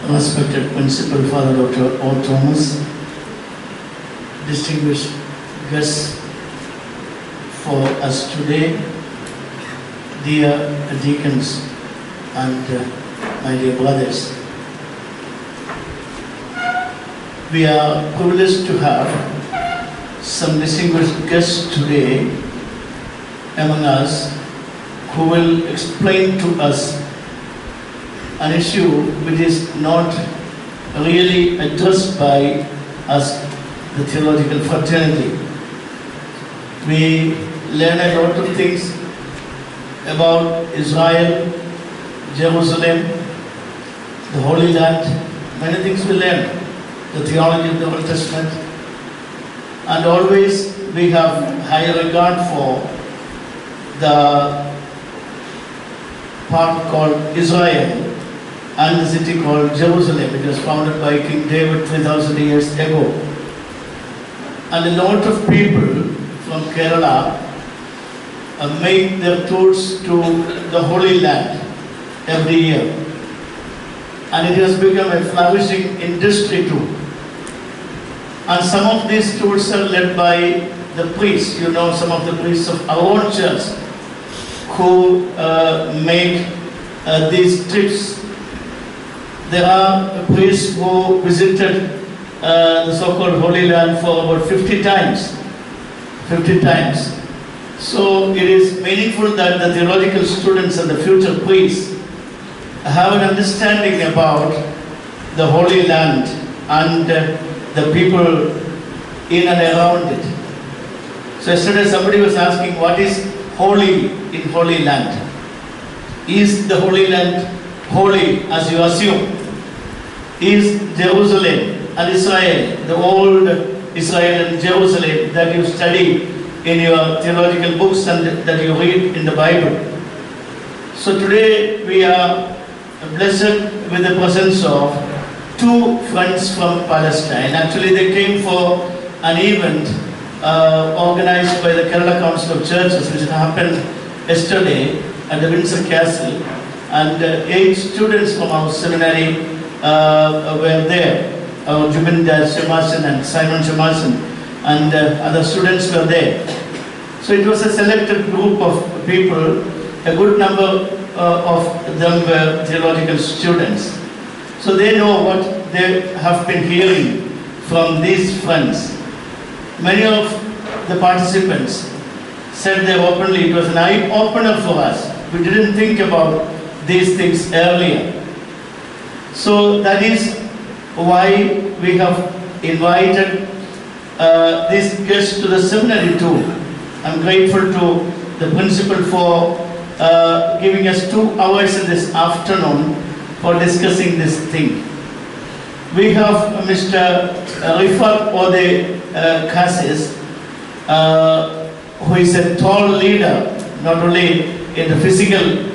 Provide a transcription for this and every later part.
respected Principal Father Dr. O. Thomas, distinguished guests for us today, dear deacons and my dear brothers. We are privileged to have some distinguished guests today among us who will explain to us an issue which is not really addressed by us, the theological fraternity. We learn a lot of things about Israel, Jerusalem, the Holy Land, many things we learn, the theology of the Old Testament, and always we have high regard for the part called Israel and the city called Jerusalem. It was founded by King David 3,000 years ago. And a lot of people from Kerala make their tours to the Holy Land every year. And it has become a flourishing industry too. And some of these tours are led by the priests. You know, some of the priests of our own church who make these trips. There are priests who visited the so-called Holy Land for about 50 times. 50 times. So it is meaningful that the theological students and the future priests have an understanding about the Holy Land and the people in and around it. So yesterday somebody was asking, what is holy in Holy Land? Is the Holy Land holy as you assume? Is Jerusalem and Israel, the old Israel and Jerusalem that you study in your theological books and that you read in the Bible? So today we are blessed with the presence of two friends from Palestine. Actually they came for an event organized by the Kerala Council of Churches, which happened yesterday at the Windsor Castle, and 8 students from our seminary were there. Jubinder Shemasan and Simon Shemasan and other students were there. So it was a selected group of people. A good number of them were theological students. So they know what they have been hearing from these friends. Many of the participants said they openly, it was an eye-opener for us. We didn't think about these things earlier. So that is why we have invited these guests to the seminary too. I'm grateful to the principal for giving us 2 hours in this afternoon for discussing this thing. We have Mr. Rifat Odeh Kassi, who is a tall leader, not only in the physical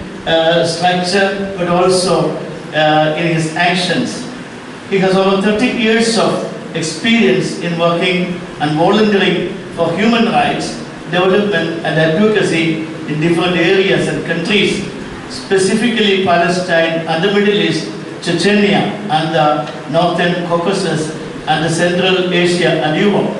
structure, but also in his actions. He has over 30 years of experience in working and volunteering for human rights, development and advocacy in different areas and countries, specifically Palestine and the Middle East, Chechnya and the Northern Caucasus and the Central Asia and Europe.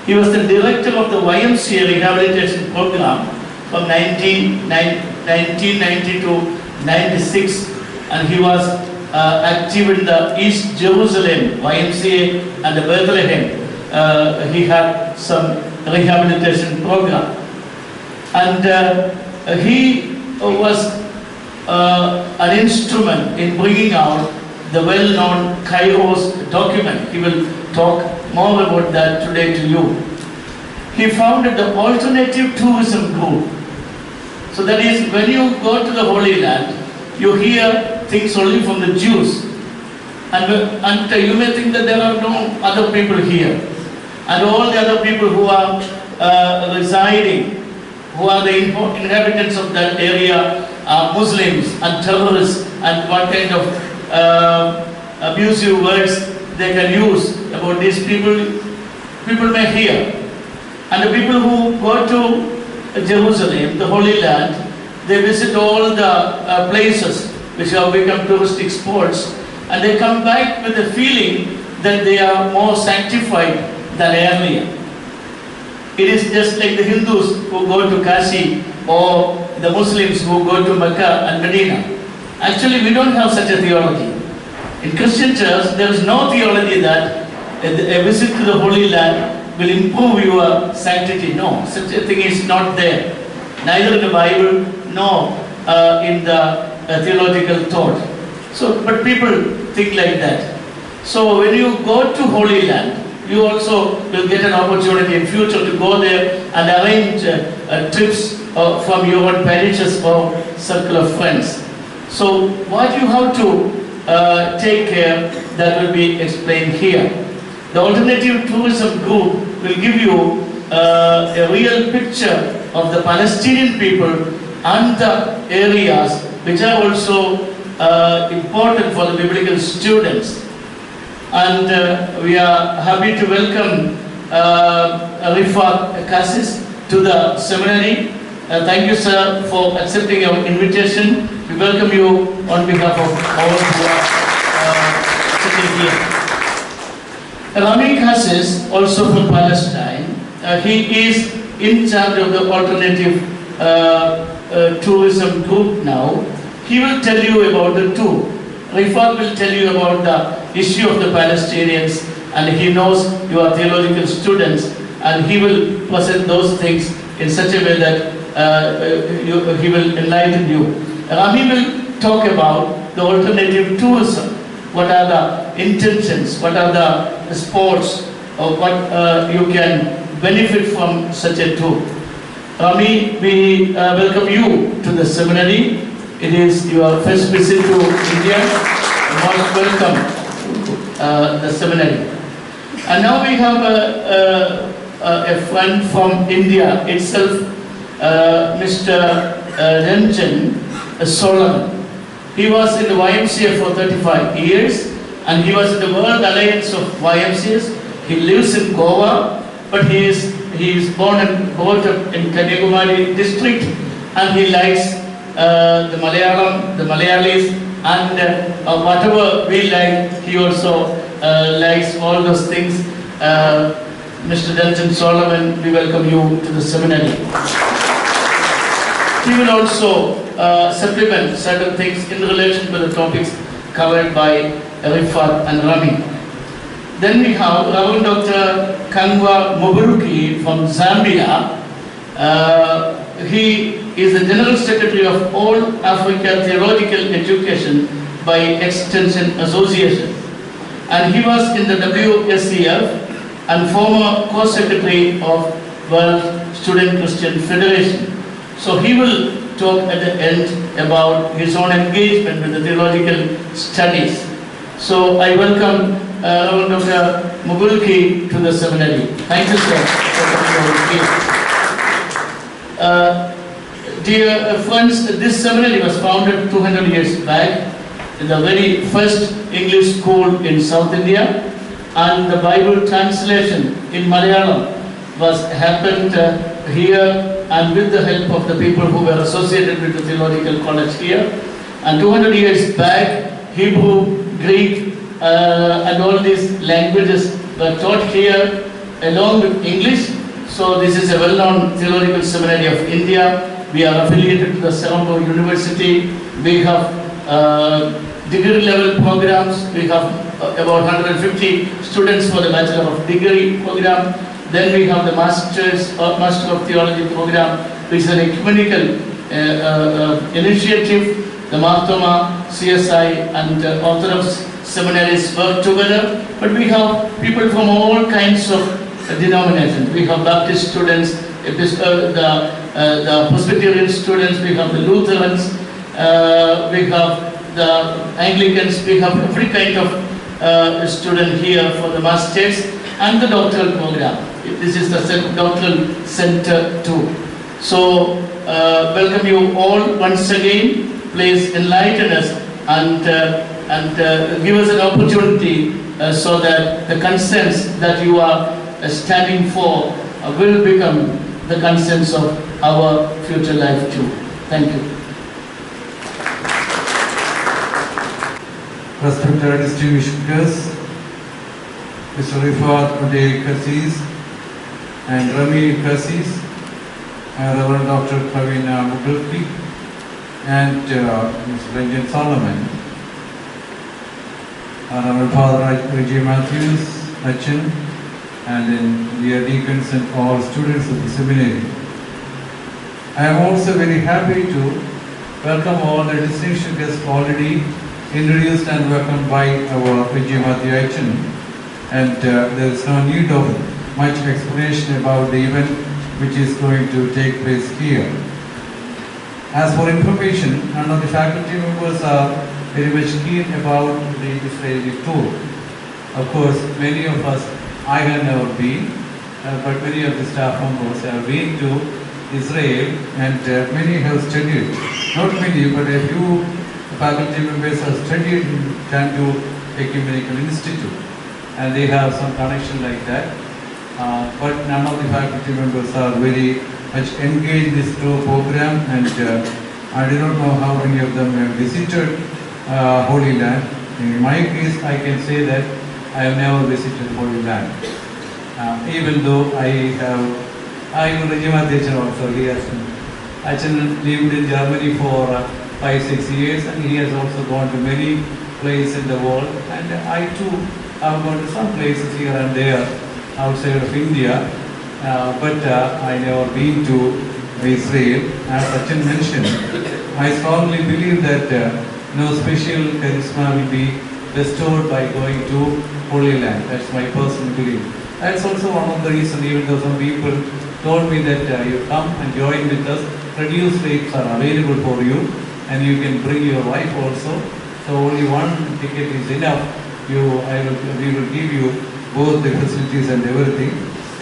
He was the director of the YMCA rehabilitation program from 1990 to 96, and he was active in the East Jerusalem YMCA and the Bethlehem. He had some rehabilitation program, and he was an instrument in bringing out the well-known Kairos document. He will talk more about that today to you. He founded the Alternative Tourism Group. So that is, when you go to the Holy Land, you hear things only from the Jews. And you may think that there are no other people here. And all the other people who are residing, who are the inhabitants of that area, are Muslims and terrorists, and what kind of abusive words they can use about these people may hear. And the people who go to Jerusalem, the Holy Land, they visit all the places which have become touristic spots and they come back with the feeling that they are more sanctified than earlier. It is just like the Hindus who go to Kassi or the Muslims who go to Mecca and Medina. Actually, we don't have such a theology. In Christian church, there is no theology that a visit to the Holy Land will improve your sanctity. No, such a thing is not there. Neither in the Bible nor in the theological thought. So, but people think like that. So when you go to Holy Land, you also will get an opportunity in future to go there and arrange trips from your own parishes or circle of friends. So what you have to take care, that will be explained here. The alternative tourism group will give you a real picture of the Palestinian people and the areas which are also important for the biblical students. And we are happy to welcome Rifat Kassi to the seminary. Thank you, sir, for accepting our invitation. We welcome you on behalf of all who are sitting here. Rami Kassi, also from Palestine, he is in charge of the alternative tourism group now. He will tell you about the tour. Rifat will tell you about the issue of the Palestinians, and he knows you are theological students, and he will present those things in such a way that he will enlighten you. Rami will talk about the alternative tourism. What are the intentions? What are the sports? Or what you can benefit from such a tour? Rami, we welcome you to the seminary. It is your first visit to India. Most welcome to the seminary. And now we have a friend from India itself, Mr. Ranjan Solomon. He was in the YMCA for 35 years, and he was in the World Alliance of YMCAs. He lives in Goa, but he is born and brought up in Kanyakumari district, and he likes the Malayalam, the Malayalis, and whatever we like, he also likes all those things. Mr. Ranjan Solomon, we welcome you to the seminary. He will also supplement certain things in relation to the topics covered by Rifat and Rami. Then we have Reverend Dr. Kangwa Mubuluki from Zambia. He is the General Secretary of All Africa Theological Education by Extension Association. And he was in the WSCF and former co-secretary of World Student Christian Federation. So he will talk at the end about his own engagement with the theological studies. So I welcome Dr. Mubuluki to the seminary. Thank you, sir, for coming over here. Dear friends, this seminary was founded 200 years back in the very first English school in South India, and the Bible translation in Malayalam was happened here, and with the help of the people who were associated with the theological college here. And 200 years back, Hebrew, Greek, and all these languages were taught here along with English. So this is a well-known theological seminary of India. We are affiliated to the Seminary University. We have degree level programs. We have about 150 students for the Bachelor of Degree program. Then we have the Master of Theology program, which is an ecumenical initiative. The Marthoma, CSI, and Orthodox seminaries work together. But we have people from all kinds of denominations. We have Baptist students, the Presbyterian students, we have the Lutherans, we have the Anglicans, we have every kind of student here for the Masters and the doctoral program. This is the doctoral center too. So, welcome you all once again. Please enlighten us and give us an opportunity so that the concerns that you are standing for will become the concerns of our future life too. Thank you. respected distinguished guests, Mr. Rifat, Odeh, Kassi, and Rami, Kassi, Reverend Dr. Mubuluki, and Mr. Ranjan Solomon, Reverend Father Ranjan Matthews, Achin, and then dear deacons and all students of the seminary. I am also very happy to welcome all the distinguished guests already introduced and welcomed by our Ranjan Matthew Achin, and there is no need of much explanation about the event which is going to take place here. As for information, none of the faculty members are very much keen about the Israeli tour. Of course, many of us, I have never been, but many of the staff members have been to Israel, and many have studied. Not many, but a few faculty members have studied in Kangwa Ecumenical Institute, and they have some connection like that. But none of the faculty members are very much engaged in this tour program, and I do not know how many of them have visited Holy Land. In my case, I can say that I have never visited Holy Land. Even though I know Ranjan Achin also, he has Achin lived in Germany for 5-6 years, and he has also gone to many places in the world, and I too have gone to some places here and there outside of India, but I never been to Israel. As Achin mentioned, I strongly believe that no special charisma will be bestowed by going to Holy Land. That's my personal belief. That's also one of the reasons, even though some people told me that you come and join with us, reduced rates are available for you, and you can bring your wife also. So only one ticket is enough. We will give you both the facilities and everything.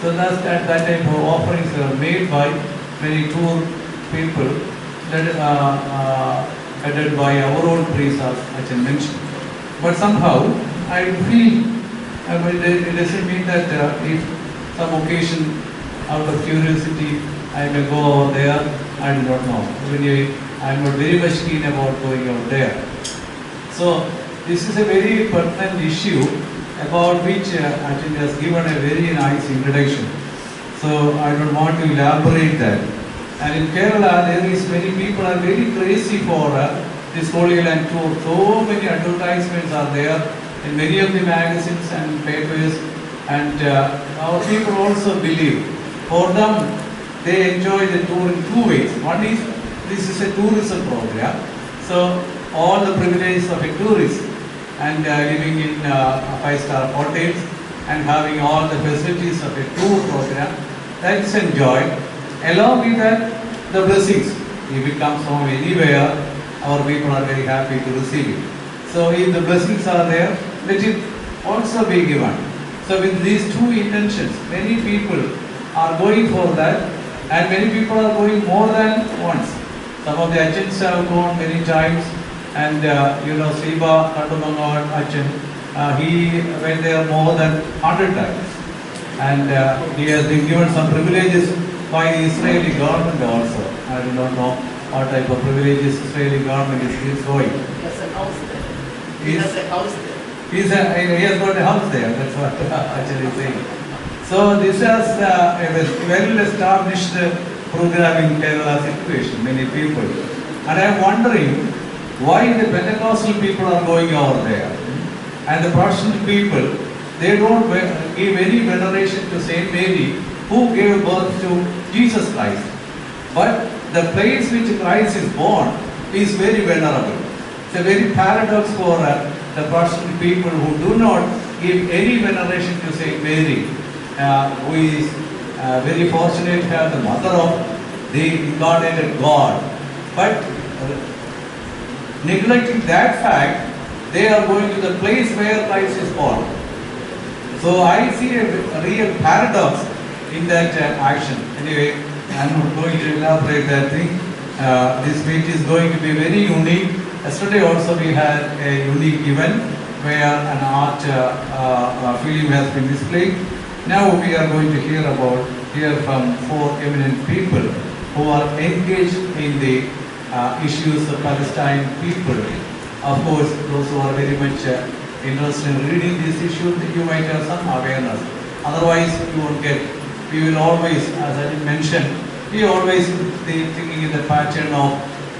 So that's that type of offerings are made by many tour people, that headed by our own priest, as Achin mentioned. But somehow I feel it doesn't mean that if some occasion out of curiosity I may go over there, I do not know. Even I am not very much keen about going out there. So this is a very pertinent issue about which Achin has given a very nice introduction. So I don't want to elaborate that. And in Kerala, there is many people are very crazy for this Holy Land tour. So many advertisements are there in many of the magazines and papers, and our people also believe. For them, they enjoy the tour in two ways. One is, this is a tourism program, so all the privileges of a tourist, and living in 5-star hotels and having all the facilities of a tour program, that is enjoyed. Along with that, the blessings. If it comes from anywhere, our people are very happy to receive it. So if the blessings are there, let it also be given. So with these two intentions, many people are going for that, and many people are going more than once. Some of the Achins have gone many times, and Siva Kattumangavan Achin, he went there more than 100 times. And he has been given some privileges by the Israeli government also. I do not know what type of privileges Israeli government is going. He has a house there. He has got a house there, that's what Achin is saying. So this has a well-established program in Kerala situation, many people. And I am wondering why the Pentecostal people are going over there. And the Protestant people, they don't give any veneration to Saint Mary, who gave birth to Jesus Christ. But the place which Christ is born is very venerable. It's a very paradox for the Protestant people who do not give any veneration to Saint Mary, who is very fortunate to have the mother of the incarnated God. But neglecting that fact, they are going to the place where Christ is born. So I see a real paradox in that action. Anyway, I am not going to elaborate that thing. This week is going to be very unique. Yesterday also we had a unique event where an art film has been displayed. Now we are going to hear from 4 eminent people who are engaged in the issues of Palestine people. Of course, those who are very much interested in reading this issue, you might have some awareness. Otherwise, you won't get. We will always, as I mentioned, we always thinking in the pattern of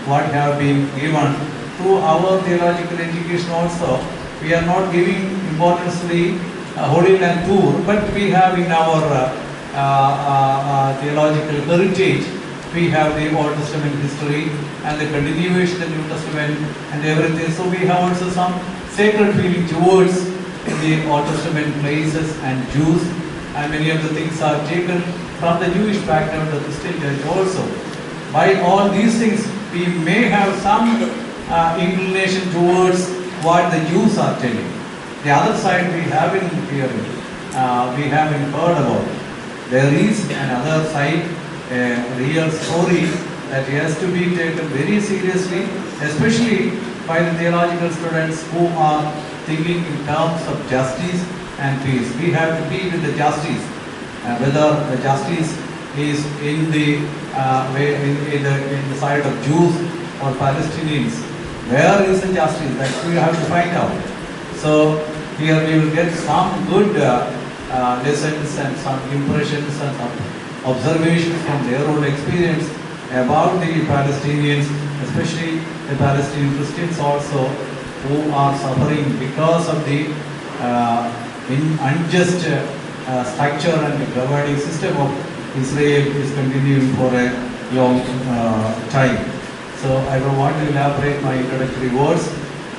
what have been given through our theological education also. We are not giving importance to the Holy Land tour, but we have in our theological heritage, we have the Old Testament history and the continuation of the New Testament and everything. So we have also some sacred feeling towards the Old Testament places and Jews, and many of the things are taken from the Jewish background of the Christian church also. By all these things, we may have some inclination towards what the Jews are telling. The other side we haven't hearing, we haven't heard about. There is another side, a real story that has to be taken very seriously, especially by the theological students who are thinking in terms of justice and peace. We have to be with the justice, whether the justice is in the side of Jews or Palestinians. Where is the justice? That we have to find out. So here we will get some good lessons and some impressions and some observations from their own experience about the Palestinians, especially the Palestinian Christians also, who are suffering because of the unjust structure and the governing system of Israel is continuing for a long time. So I don't want to elaborate my introductory words.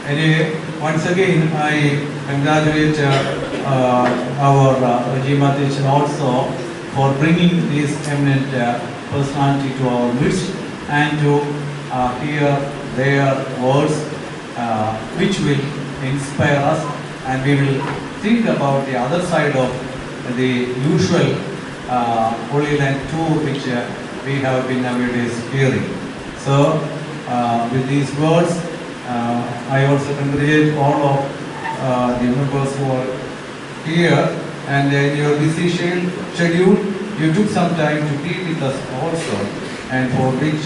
Anyway, once again, I congratulate our Regime Attention also for bringing this eminent personality to our midst and to hear their words which will inspire us, and we will think about the other side of the usual Holy Land tour which we have been nowadays hearing. So with these words, I also congratulate all of the members who are here, and in your busy schedule, you took some time to be with us also, and for which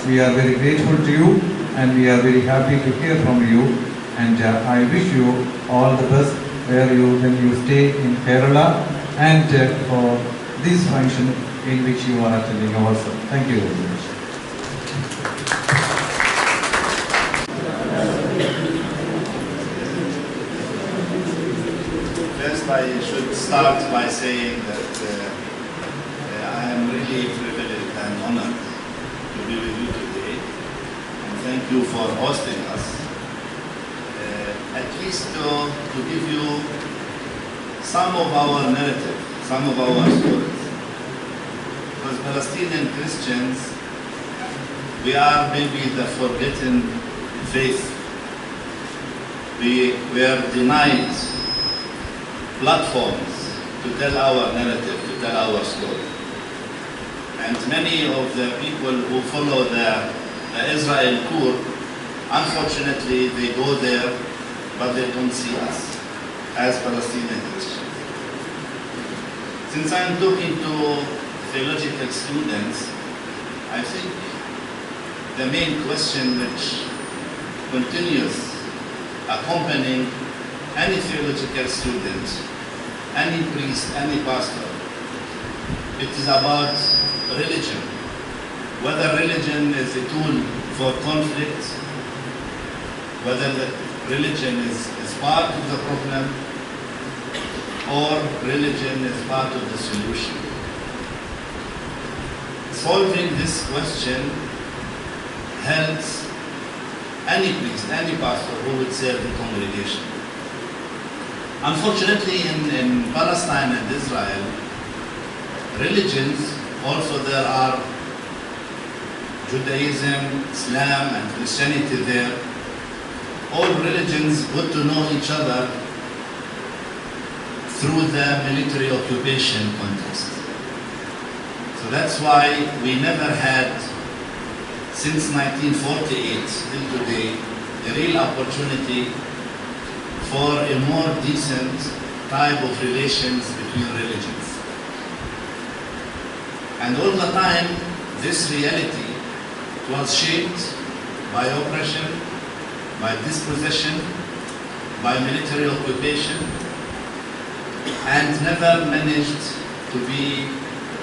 we are very grateful to you, and we are very happy to hear from you, and I wish you all the best when you stay in Kerala and for this function in which you are attending also. Thank you very much. First, I should start by saying that I am really privileged and honored to be with you today, and thank you for hosting us. At least to give you some of our narrative, some of our stories. Because Palestinian Christians, we are maybe the forgotten faith. We were denied platforms to tell our narrative, to tell our story. And many of the people who follow the Israel tour, unfortunately, they go there, but they don't see us as Palestinian Christians. Since I'm talking to theological students, I think the main question which continues accompanying any theological student, any priest, any pastor, it is about religion. Whether religion is a tool for conflict, whether the religion is part of the problem, or religion is part of the solution. Solving this question helps any priest, any pastor who would serve the congregation. Unfortunately, in Palestine and Israel, religions, also there are Judaism, Islam, and Christianity there. All religions got to know each other through the military occupation context. So that's why we never had, since 1948 till today, a real opportunity for a more decent type of relations between religions. And all the time, this reality was shaped by oppression, by dispossession, by military occupation, and never managed to be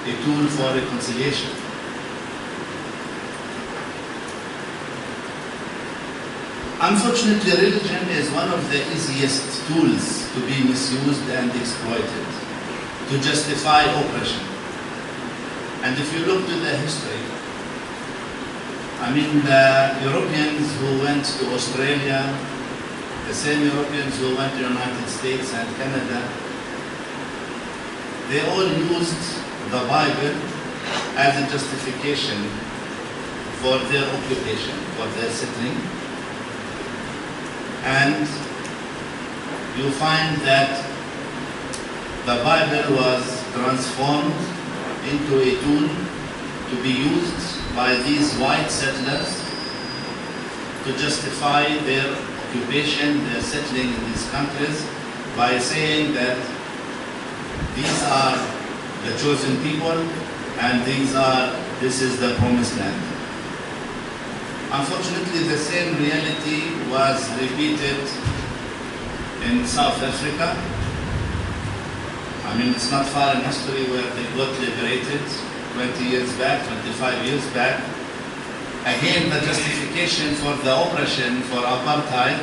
a tool for reconciliation. Unfortunately, religion is one of the easiest tools to be misused and exploited to justify oppression. And if you look to the history, I mean, the Europeans who went to Australia, the same Europeans who went to the United States and Canada, they all used the Bible as a justification for their occupation, for their settling. And you find that the Bible was transformed into a tool to be used by these white settlers to justify their occupation, their settling in these countries, by saying that these are the chosen people and this is the promised land. Unfortunately, the same reality was repeated in South Africa. I mean, it's not far in history where they got liberated 20 years back, 25 years back. Again, the justification for the oppression, for apartheid,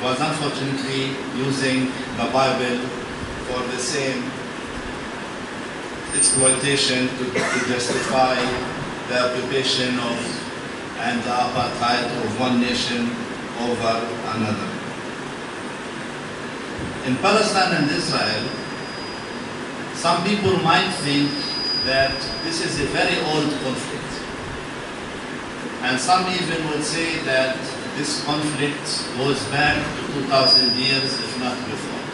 was unfortunately using the Bible for the same exploitation to justify the occupation of and the apartheid of one nation over another. In Palestine and Israel, some people might think that this is a very old conflict. And some even would say that this conflict goes back to 2,000 years, if not before.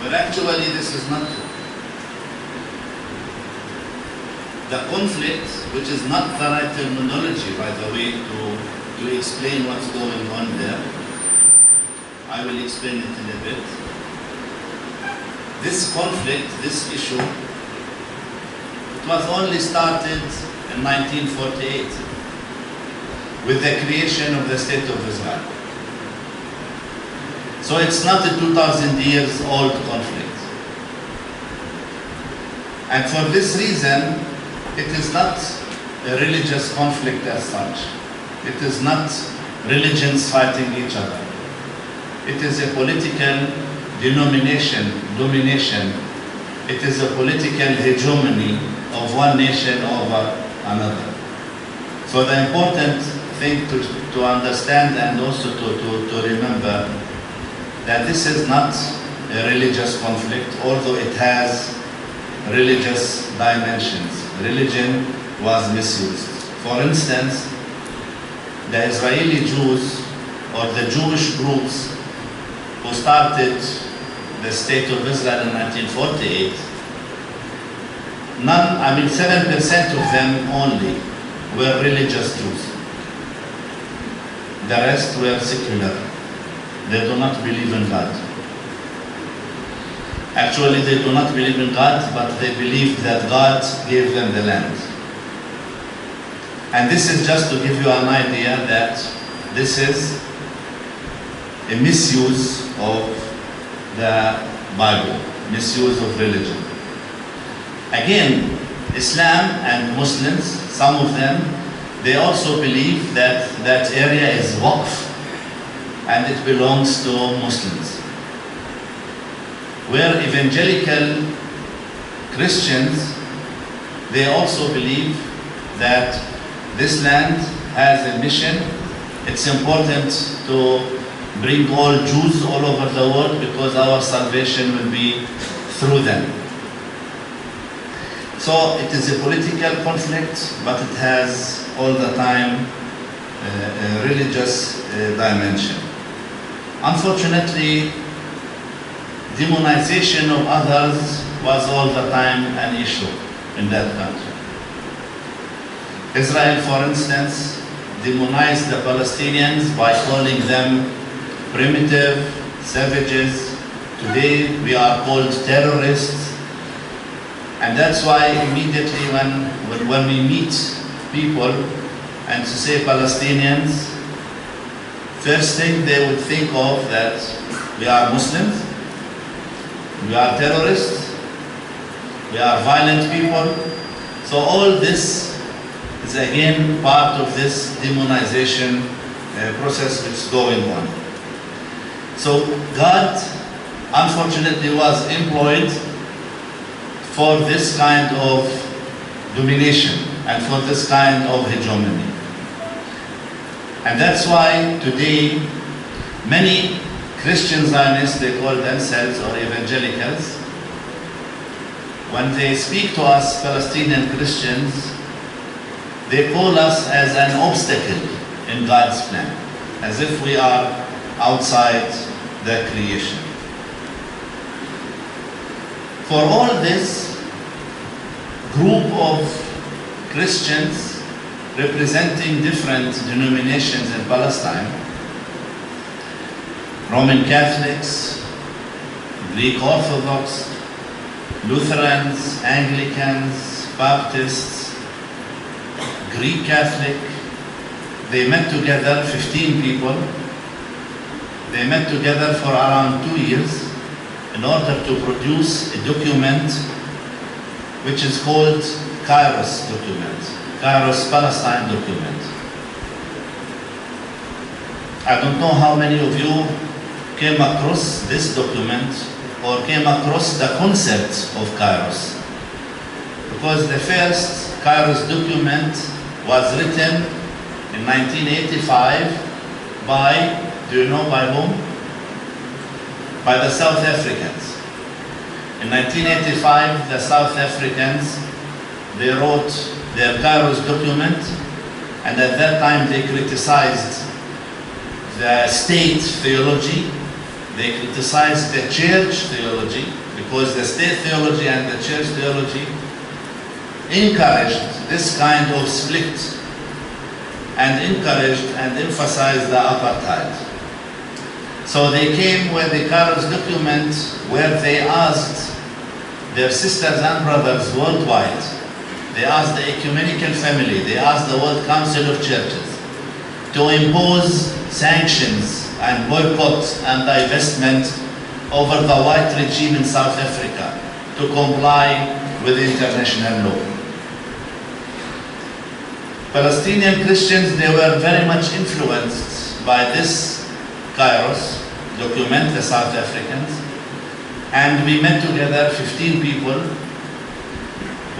But actually, this is not true. The conflict, which is not the right terminology, by the way, to explain what's going on there, I will explain it in a bit. This conflict, this issue, it was only started in 1948 with the creation of the State of Israel. So it's not a 2,000 years old conflict. And for this reason, it is not a religious conflict as such. It is not religions fighting each other. It is a political domination. It is a political hegemony of one nation over another. So the important thing to understand and also to remember that this is not a religious conflict, although it has religious dimensions. Religion was misused. For instance, the Israeli Jews or the Jewish groups who started the State of Israel in 1948, 7% of them only were religious Jews. The rest were secular. They do not believe in God. Actually, they do not believe in God, but they believe that God gave them the land. And this is just to give you an idea that this is a misuse of the Bible, misuse of religion. Again, Islam and Muslims, some of them, they also believe that that area is waqf and it belongs to Muslims. Where evangelical Christians, they also believe that this land has a mission. It's important to bring all Jews all over the world because our salvation will be through them. So it is a political conflict, but it has all the time a religious dimension. Unfortunately, demonization of others was all the time an issue in that country. Israel, for instance, demonized the Palestinians by calling them primitive, savages. Today we are called terrorists. And that's why immediately when we meet people and to say Palestinians, first thing they would think of that we are Muslims, we are terrorists, we are violent people. So all this is again part of this demonization process which is going on. So God, unfortunately, was employed for this kind of domination and for this kind of hegemony. And that's why today many Christian Zionists, they call themselves, or evangelicals, when they speak to us Palestinian Christians, they call us as an obstacle in God's plan, as if we are outside the creation. For all this group of Christians representing different denominations in Palestine, Roman Catholics, Greek Orthodox, Lutherans, Anglicans, Baptists, Greek Catholic, they met together, 15 people. They met together for around 2 years in order to produce a document which is called Kairos document, Kairos Palestine document. I don't know how many of you came across this document or came across the concept of Kairos, because the first Kairos document was written in 1985 by, do you know by whom? By the South Africans. In 1985, the South Africans, they wrote their Kairos document, and at that time they criticized the state theology, they criticized the church theology, because the state theology and the church theology encouraged this kind of split and encouraged and emphasized the apartheid. So they came with the Kairos document where they asked their sisters and brothers worldwide, they asked the ecumenical family, they asked the World Council of Churches to impose sanctions and boycott and divestment over the white regime in South Africa to comply with international law. Palestinian Christians, they were very much influenced by this Kairos document, the South Africans, and we met together, 15 people,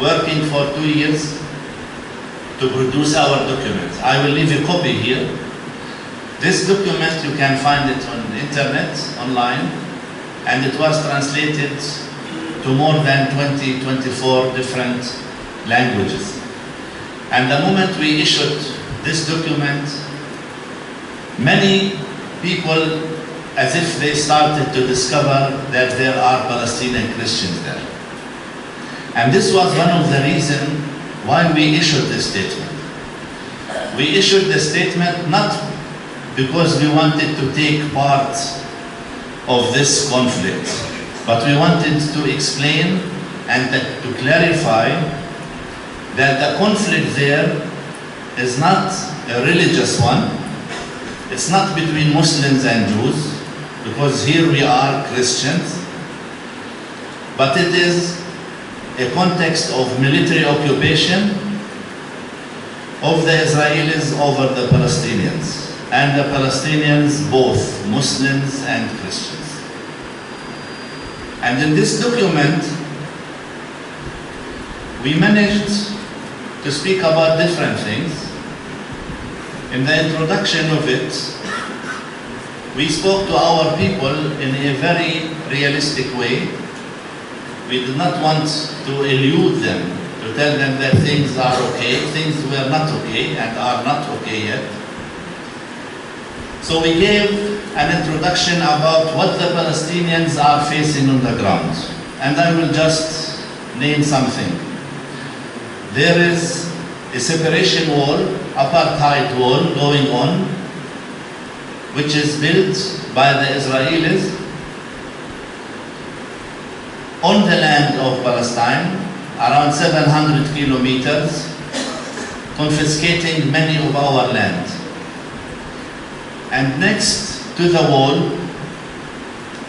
working for 2 years to produce our document. I will leave a copy here. This document, you can find it on the internet, online, and it was translated to more than 24 different languages. And the moment we issued this document, many people, as if they started to discover that there are Palestinian Christians there. And this was one of the reasons why we issued this statement. We issued the statement not because we wanted to take part of this conflict, but we wanted to explain and to clarify that the conflict there is not a religious one. It's not between Muslims and Jews, because here we are Christians, but it is a context of military occupation of the Israelis over the Palestinians, and the Palestinians both Muslims and Christians. And in this document, we managed to speak about different things. In the introduction of it, we spoke to our people in a very realistic way. We did not want to elude them, to tell them that things are okay. Things were not okay and are not okay yet. So we gave an introduction about what the Palestinians are facing on the ground. And I will just name something. There is a separation wall, apartheid wall going on, which is built by the Israelis on the land of Palestine, around 700 kilometers, confiscating many of our land. And next to the wall,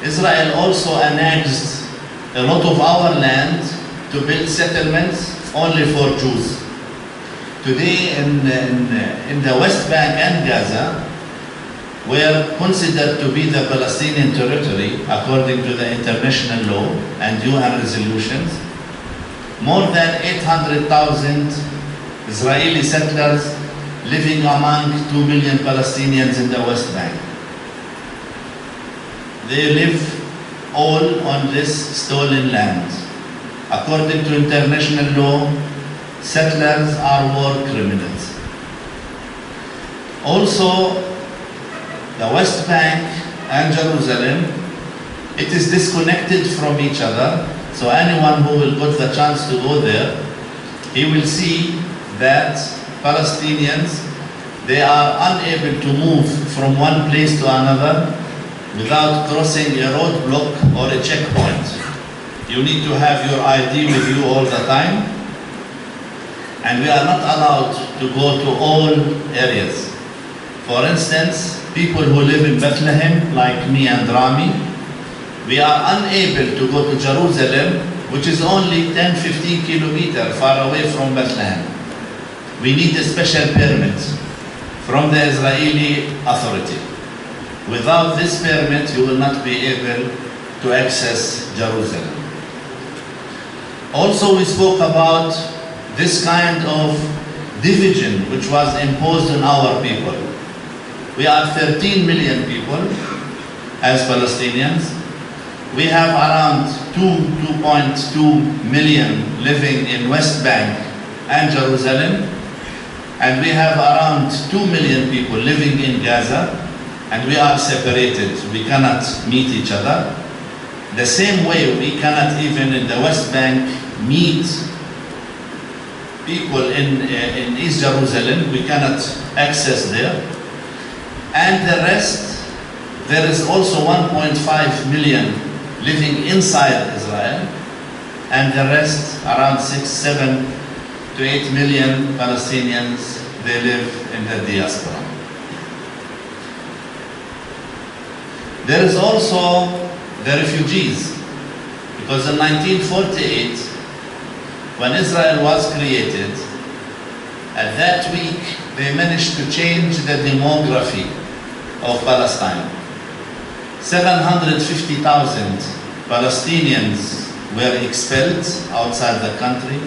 Israel also annexed a lot of our land to build settlements only for Jews. Today in the West Bank and Gaza, were considered to be the Palestinian territory according to the international law and UN resolutions. More than 800,000 Israeli settlers living among 2 million Palestinians in the West Bank. They live all on this stolen land. According to international law, settlers are war criminals. Also, the West Bank and Jerusalem, it is disconnected from each other. So anyone who will get the chance to go there, he will see that Palestinians, they are unable to move from one place to another without crossing a roadblock or a checkpoint. You need to have your ID with you all the time, and we are not allowed to go to all areas. For instance, people who live in Bethlehem, like me and Rami, we are unable to go to Jerusalem, which is only 10-15 kilometers far away from Bethlehem. We need a special permit from the Israeli authority. Without this permit, you will not be able to access Jerusalem. Also, we spoke about this kind of division which was imposed on our people. We are 13 million people as Palestinians. We have around 2.2 million living in West Bank and Jerusalem. And we have around 2 million people living in Gaza, and we are separated. We cannot meet each other. The same way we cannot even in the West Bank meet people in East Jerusalem. We cannot access there. And the rest, there is also 1.5 million living inside Israel, and the rest, around 6, 7 to 8 million Palestinians, they live in the diaspora. There is also the refugees, because in 1948, when Israel was created, at that week, they managed to change the demography of Palestine. 750,000 Palestinians were expelled outside the country,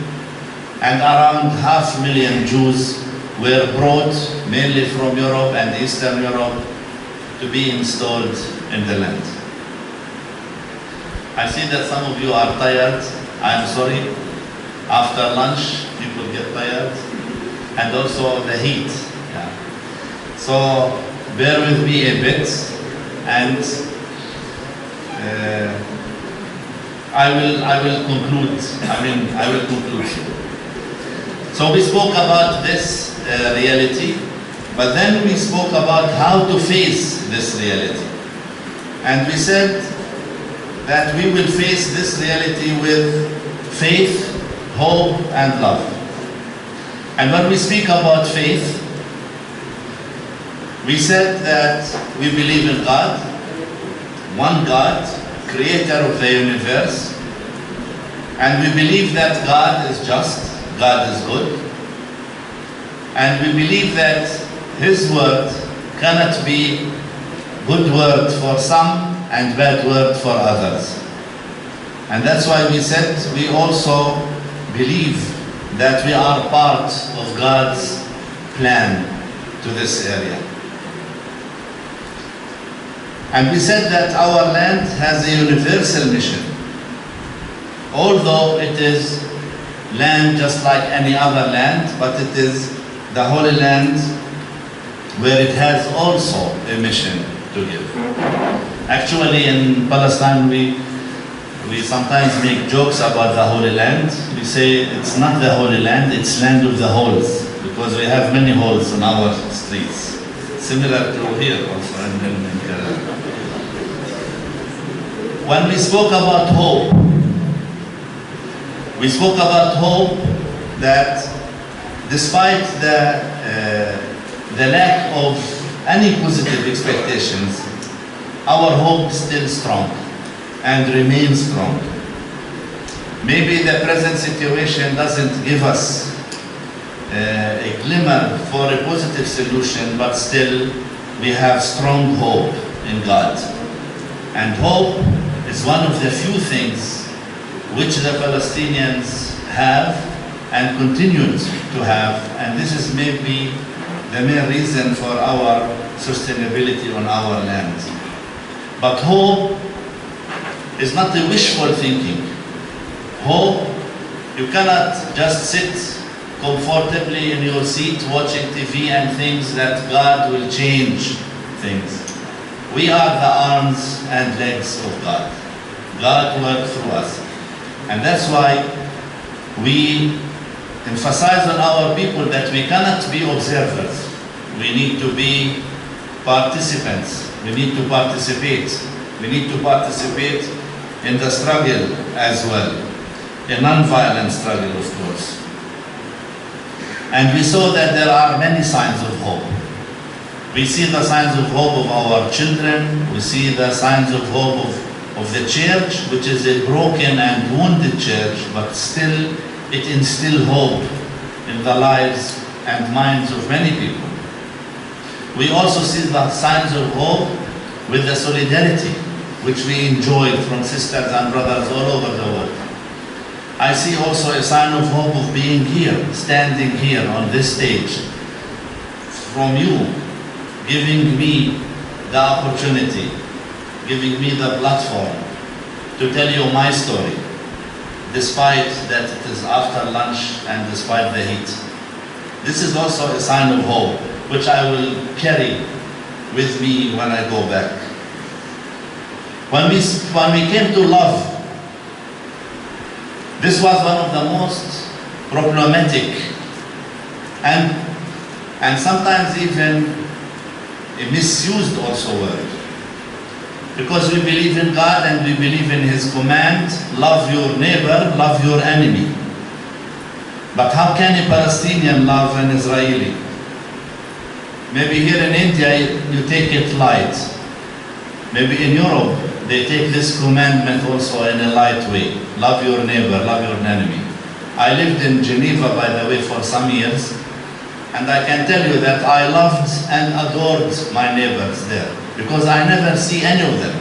and around 500,000 Jews were brought mainly from Europe and Eastern Europe to be installed in the land. I see that some of you are tired. I am sorry. After lunch, people get tired. And also the heat. Yeah. So bear with me a bit, and I will conclude. I will conclude. So we spoke about this reality, but then we spoke about how to face this reality. And we said that we will face this reality with faith, hope, and love. And when we speak about faith, we said that we believe in God, one God, creator of the universe, and we believe that God is just, God is good, and we believe that His word cannot be good word for some and bad word for others. And that's why we said we also believe that we are part of God's plan to this area. And we said that our land has a universal mission. Although it is land just like any other land, but it is the Holy Land where it has also a mission to give. Actually, in Palestine, we sometimes make jokes about the Holy Land. We say it's not the Holy Land, it's land of the holes, because we have many holes on our streets. Similar to here also in Kerala. When we spoke about hope, we spoke about hope that despite the lack of any positive expectations, our hope is still strong and remains strong. Maybe the present situation doesn't give us a glimmer for a positive solution, but still we have strong hope in God. And hope is one of the few things which the Palestinians have and continue to have, and this is maybe the main reason for our sustainability on our land. But hope is not a wishful thinking. Hope, you cannot just sit comfortably in your seat watching TV and think that God will change things. We are the arms and legs of God. God works through us. And that's why we emphasize on our people that we cannot be observers. We need to be participants. We need to participate. We need to participate in the struggle as well. A non-violent struggle, of course. And we saw that there are many signs of hope. We see the signs of hope of our children. We see the signs of hope of the church, which is a broken and wounded church, but still it instills hope in the lives and minds of many people. We also see the signs of hope with the solidarity which we enjoyed from sisters and brothers all over the world. I see also a sign of hope of being here, standing here on this stage, from you, giving me the opportunity, giving me the platform to tell you my story, despite that it is after lunch and despite the heat. This is also a sign of hope, which I will carry with me when I go back. When we came to love, this was one of the most problematic and sometimes even a misused also word. Because we believe in God and we believe in His command, love your neighbor, love your enemy. But how can a Palestinian love an Israeli? Maybe here in India you take it light. Maybe in Europe they take this commandment also in a light way. Love your neighbor, love your enemy. I lived in Geneva, by the way, for some years, and I can tell you that I loved and adored my neighbors there, because I never see any of them.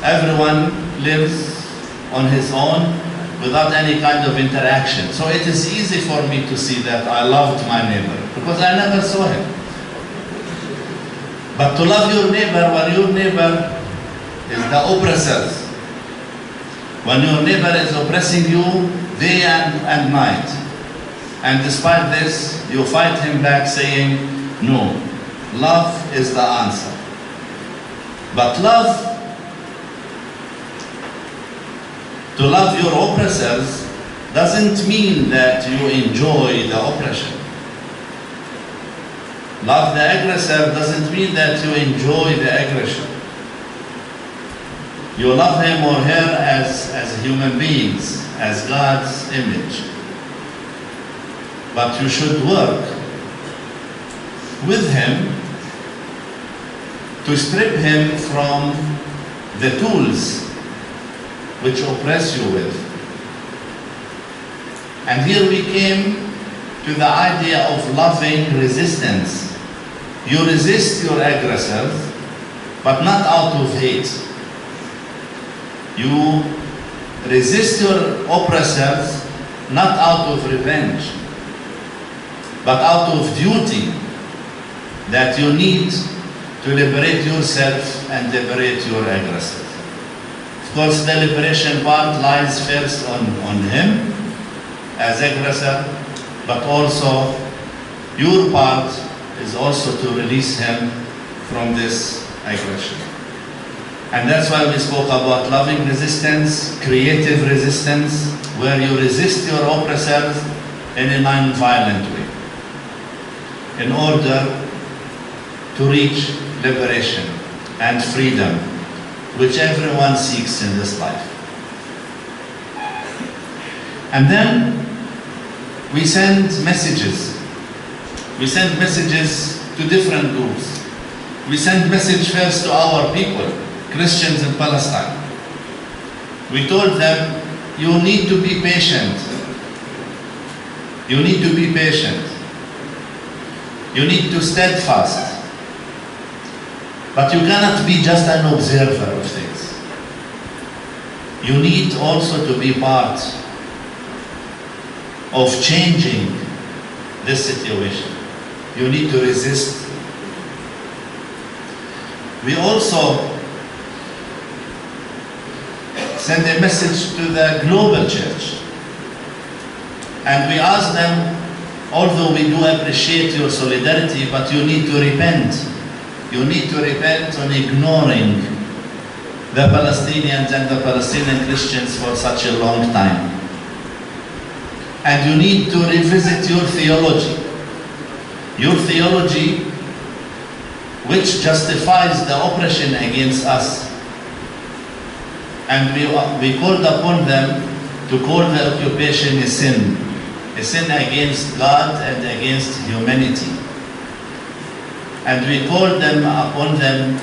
Everyone lives on his own without any kind of interaction. So it is easy for me to see that I loved my neighbor, because I never saw him. But to love your neighbor when your neighbor is the oppressor, when your neighbor is oppressing you day and night, and despite this, you fight him back saying, no, love is the answer. But to love your oppressors doesn't mean that you enjoy the oppression. Love the aggressor doesn't mean that you enjoy the aggression. You love him or her as human beings, as God's image. But you should work with him to strip him from the tools which oppress you with. And here we came to the idea of loving resistance. You resist your aggressors, but not out of hate. You resist your oppressors, not out of revenge, but out of duty, that you need to liberate yourself and liberate your aggressors. Of course, the liberation part lies first on him as aggressor, but also your part is also to release him from this aggression. And that's why we spoke about loving resistance, creative resistance, where you resist your oppressors in a non-violent way, in order to reach liberation and freedom, which everyone seeks in this life. And then we send messages. We send messages to different groups. We sent message first to our people, Christians in Palestine. We told them, you need to be patient. You need to be patient. You need to steadfast. But you cannot be just an observer of things. You need also to be part of changing this situation. You need to resist. We also send a message to the global church. And we ask them, although we do appreciate your solidarity, but you need to repent. You need to repent on ignoring the Palestinians and the Palestinian Christians for such a long time. And you need to revisit your theology. Your theology which justifies the oppression against us. And we called upon them to call the occupation a sin against God and against humanity. And we called upon them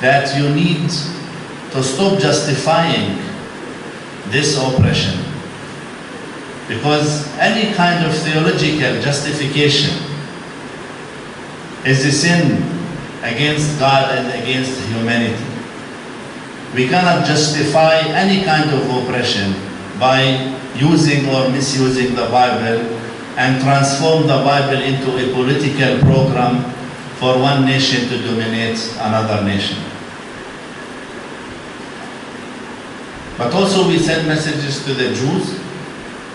that you need to stop justifying this oppression, because any kind of theological justification is a sin against God and against humanity. We cannot justify any kind of oppression by using or misusing the Bible and transform the Bible into a political program for one nation to dominate another nation. But also we send messages to the Jews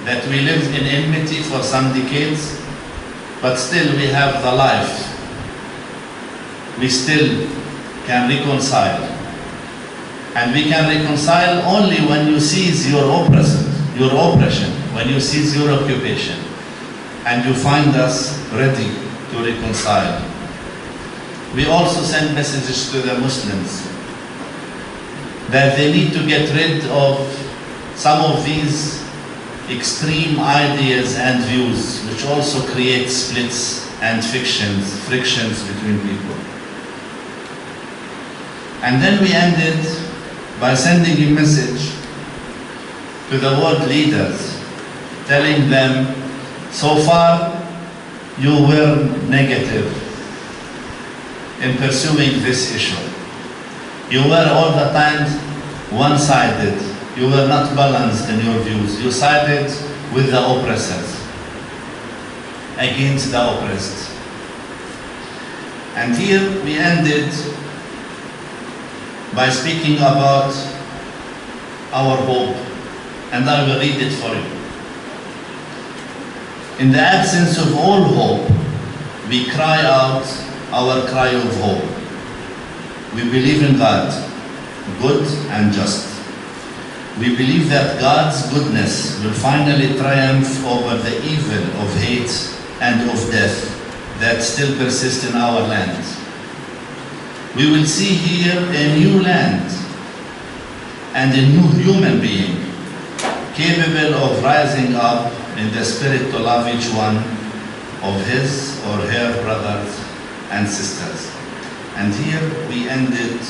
that we lived in enmity for some decades, but still we have the life. We still can reconcile. And we can reconcile only when you seize your oppression, when you seize your occupation, and you find us ready to reconcile. We also send messages to the Muslims that they need to get rid of some of these extreme ideas and views, which also create splits and frictions between people. And then we ended by sending a message to the world leaders, telling them, so far you were negative in pursuing this issue. You were all the time one-sided. You were not balanced in your views. You sided with the oppressors, against the oppressed. And here we ended by speaking about our hope, and I will read it for you. In the absence of all hope, we cry out our cry of hope. We believe in God, good and just. We believe that God's goodness will finally triumph over the evil of hate and of death that still persists in our land. We will see here a new land and a new human being capable of rising up in the spirit to love each one of his or her brothers and sisters. And here we ended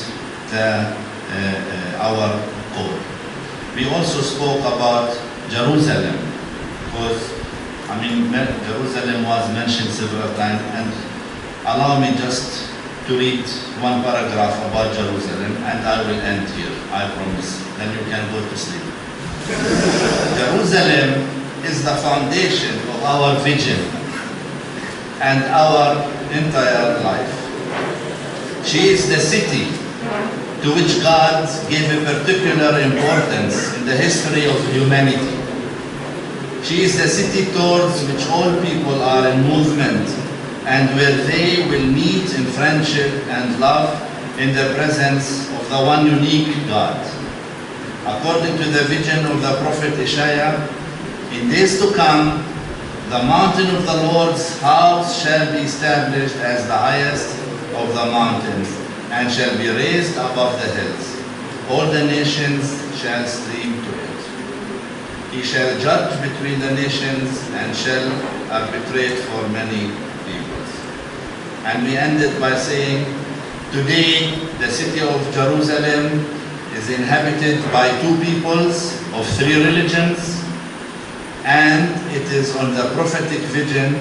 our call. We also spoke about Jerusalem, because Jerusalem was mentioned several times, and allow me just to read one paragraph about Jerusalem, and I will end here, I promise. Then you can go to sleep. Jerusalem is the foundation of our vision and our entire life. She is the city to which God gave a particular importance in the history of humanity. She is the city towards which all people are in movement, and where they will meet in friendship and love in the presence of the one unique God. According to the vision of the prophet Isaiah, in days to come, the mountain of the Lord's house shall be established as the highest of the mountains, and shall be raised above the hills. All the nations shall stream to it. He shall judge between the nations and shall arbitrate for many peoples. And we ended by saying, today the city of Jerusalem is inhabited by two peoples of three religions, and it is on the prophetic vision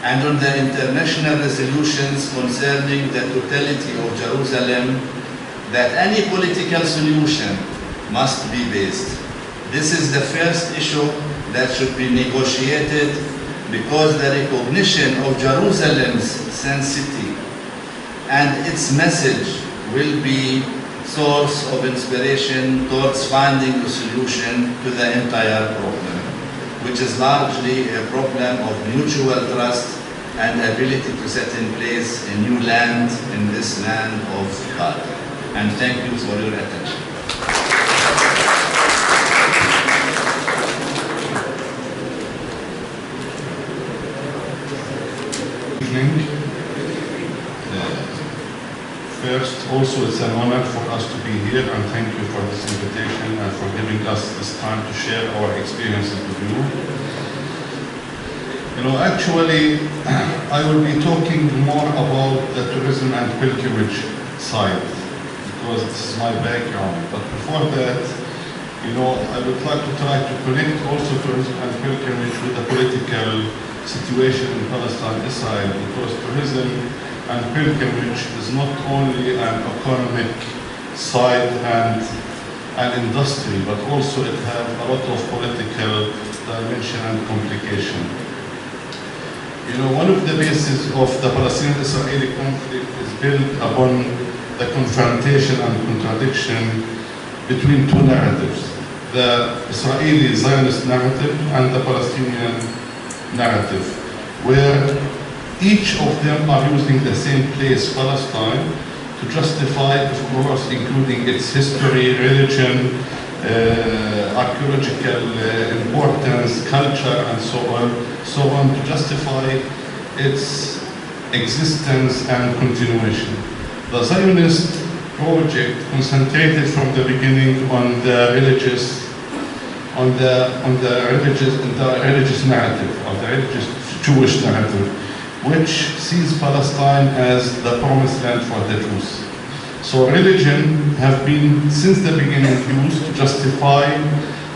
and on the international resolutions concerning the totality of Jerusalem that any political solution must be based. This is the first issue that should be negotiated, because the recognition of Jerusalem's sanctity and its message will be source of inspiration towards finding a solution to the entire problem, which is largely a problem of mutual trust and ability to set in place a new land in this land of God. And thank you for your attention. First, also it's an honor for us to be here, and thank you for this invitation and for giving us this time to share our experiences with you. You know, actually, I will be talking more about the tourism and pilgrimage side, because this is my background. But before that, you know, I would like to try to connect also tourism and pilgrimage with the political situation in Palestine, Israel, because tourism and pilgrimage is not only an economic side and an industry, but also it has a lot of political dimension and complication. You know, one of the bases of the Palestinian-Israeli conflict is built upon the confrontation and contradiction between two narratives: the Israeli Zionist narrative and the Palestinian narrative, where each of them are using the same place, Palestine, to justify, of course, including its history, religion, archaeological importance, culture, and so on, to justify its existence and continuation. The Zionist project concentrated from the beginning on the religious narrative, or the religious Jewish narrative, which sees Palestine as the promised land for the Jews. So religion have been, since the beginning, used to justify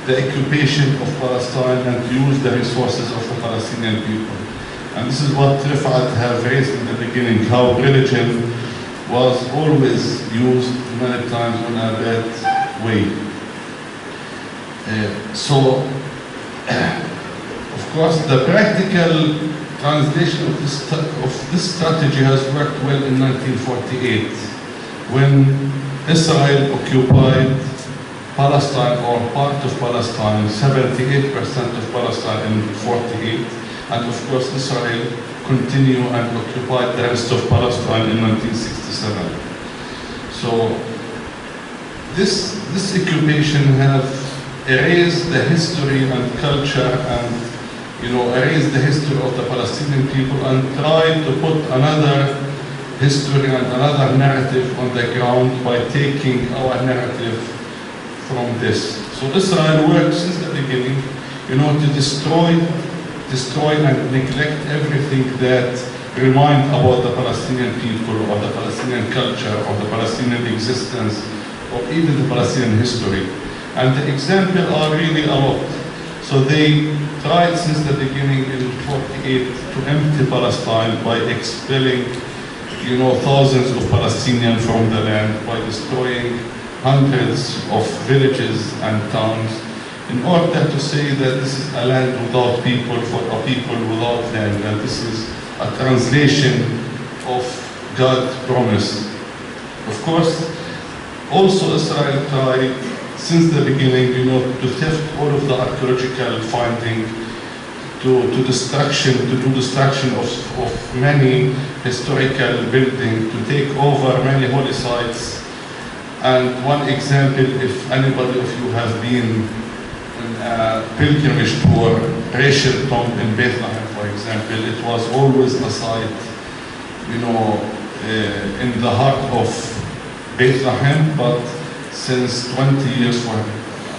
the occupation of Palestine and to use the resources of the Palestinian people. And this is what Rifat have raised in the beginning, how religion was always used many times in a bad way. Of course, the practical translation of this strategy has worked well in 1948, when Israel occupied Palestine, or part of Palestine, 78% of Palestine in 1948, and of course Israel continued and occupied the rest of Palestine in 1967. So this occupation has erased the history and culture, and erase the history of the Palestinian people, and try to put another history and another narrative on the ground by taking our narrative from this. So Israel worked since the beginning, to destroy and neglect everything that remind about the Palestinian people, or the Palestinian culture, or the Palestinian existence, or even the Palestinian history. And the examples are really a lot. So they tried since the beginning in 1948 to empty Palestine by expelling, thousands of Palestinians from the land, by destroying hundreds of villages and towns, in order to say that this is a land without people, for a people without land, and this is a translation of God's promise. Of course, also Israel tried since the beginning, to theft all of the archaeological finding, to do destruction of many historical buildings, to take over many holy sites. And one example, if anybody of you have been in a pilgrimage tour, Rachel tomb in Bethlehem, for example, it was always a site, in the heart of Bethlehem, but since 20 years,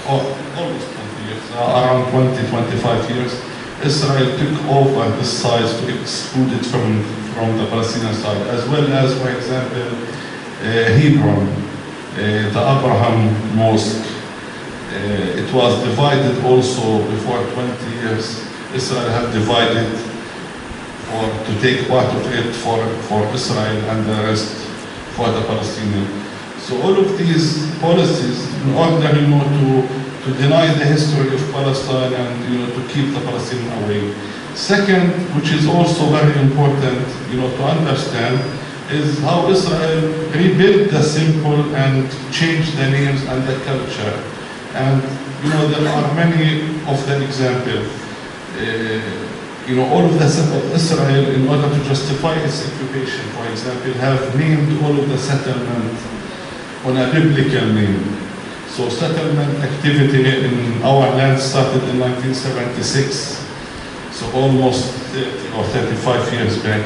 almost 20 years, around 20, 25 years, Israel took over this site to exclude it from from the Palestinian side, as well as, for example, Hebron, the Abraham Mosque. It was divided also before 20 years. Israel had divided to take part of it for Israel and the rest for the Palestinians. So all of these policies, in order, to deny the history of Palestine and, to keep the Palestinians away. Second, which is also very important, to understand, is how Israel rebuilt the symbol and changed the names and the culture. And, there are many of the examples. All of the Israel, in order to justify its occupation, for example, have named all of the settlements on a biblical name. So settlement activity in our land started in 1976, so almost 30 or 35 years back.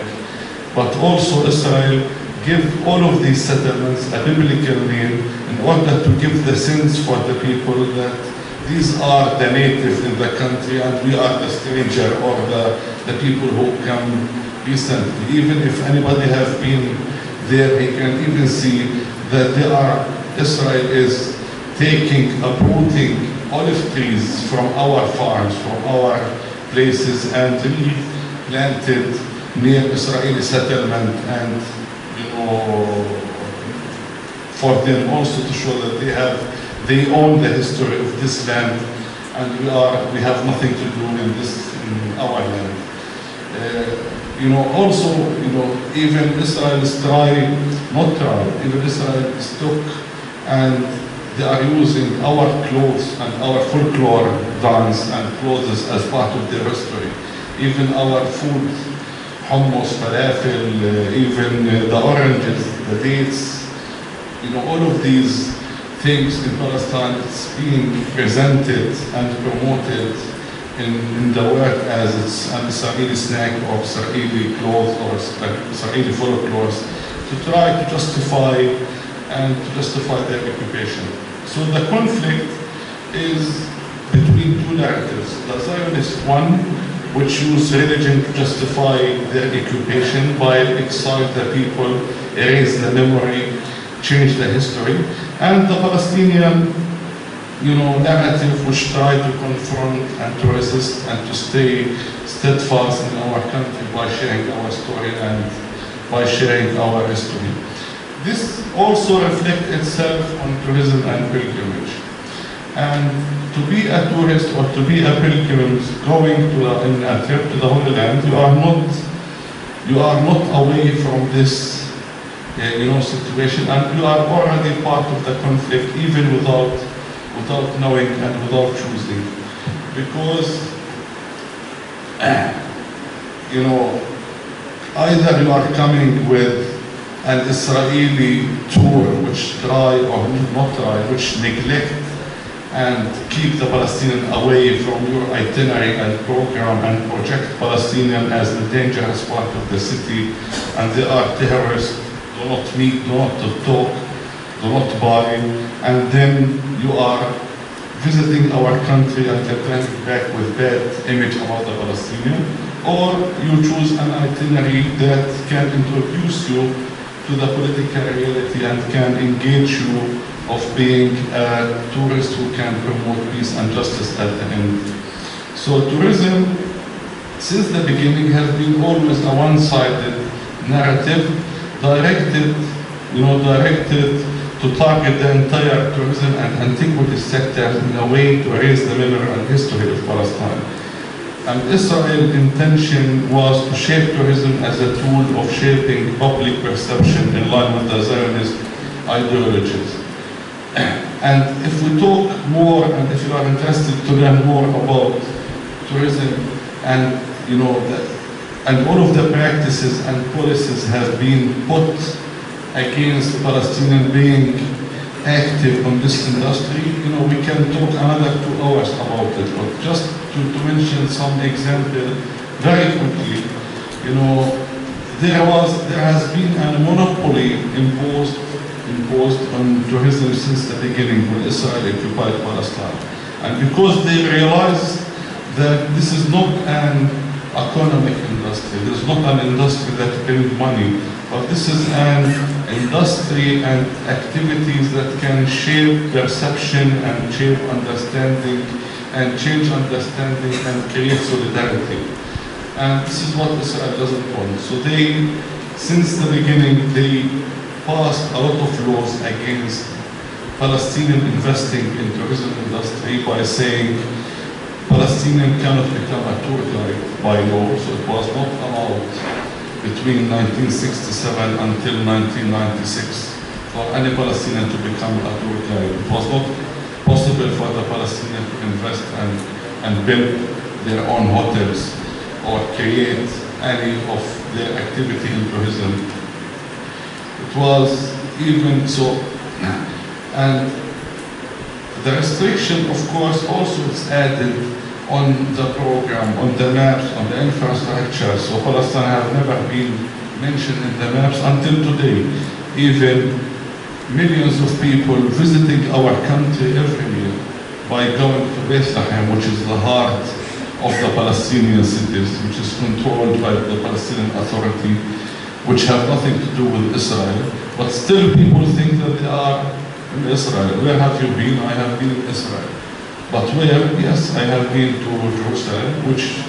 But also Israel gave all of these settlements a biblical name in order to give the sense for the people that these are the natives in the country and we are the stranger or the people who come recently. Even if anybody has been there, he can even see that Israel is uprooting olive trees from our farms, from our places, and replanted near Israeli settlement, and for them also to show that they own the history of this land, and we have nothing to do in our land. Even Israel is even Israel is took and they are using our clothes and our folklore dance and clothes as part of their history. Even our food, hummus, falafel, even the oranges, the dates, all of these things in Palestine, it's being presented and promoted in the world as it's an Israeli snack or Israeli clothes or Israeli folklore to try to justify their occupation. So the conflict is between two narratives. The Zionist one, which use religion to justify their occupation by exile the people, erase the memory, change the history, and the Palestinian narrative which try to confront and to resist and to stay steadfast in our country by sharing our story and by sharing our history. This also reflects itself on tourism and pilgrimage. And to be a tourist or to be a pilgrim going in a trip to the Holy Land, you are not away from this situation, and you are already part of the conflict even without knowing and without choosing. Because either you are coming with an Israeli tour which which neglect and keep the Palestinian away from your itinerary and program and project Palestinian as the dangerous part of the city, and they are terrorists, do not meet, do not talk, do not buy, and then you are visiting our country and returning back with bad image about the Palestinian, or you choose an itinerary that can introduce you to the political reality and can engage you of being a tourist who can promote peace and justice at the end. So tourism, since the beginning, has been always a one-sided narrative directed to target the entire tourism and antiquities sector in a way to erase the memory and history of Palestine. And Israel's intention was to shape tourism as a tool of shaping public perception in line with the Zionist ideologies. And if we talk more, and if you are interested to learn more about tourism, and and all of the practices and policies have been put against Palestinians being active on this industry, we can talk another 2 hours about it. But just to mention some example very quickly, there has been a monopoly imposed on tourism since the beginning when Israel occupied Palestine. And because they realized that this is not an economic industry. There's not an industry that brings money, but this is an industry and activities that can shape perception and shape understanding and change understanding and create solidarity. And this is what Israel doesn't want. So they, since the beginning, they passed a lot of laws against Palestinian investing in tourism industry by saying Palestinian cannot become a tour guide by law. So it was not allowed between 1967 until 1996 for any Palestinian to become a tour guide. It was not possible for the Palestinians to invest and build their own hotels or create any of their activity in tourism. It was even so, and the restriction, of course, also is added on the program, on the maps, on the infrastructure. So Palestine have never been mentioned in the maps until today. Even millions of people visiting our country every year by going to Bethlehem, which is the heart of the Palestinian cities, which is controlled by the Palestinian Authority, which have nothing to do with Israel. But still people think that they are in Israel. Where have you been? I have been in Israel. But where? Yes, I have been to Jerusalem, which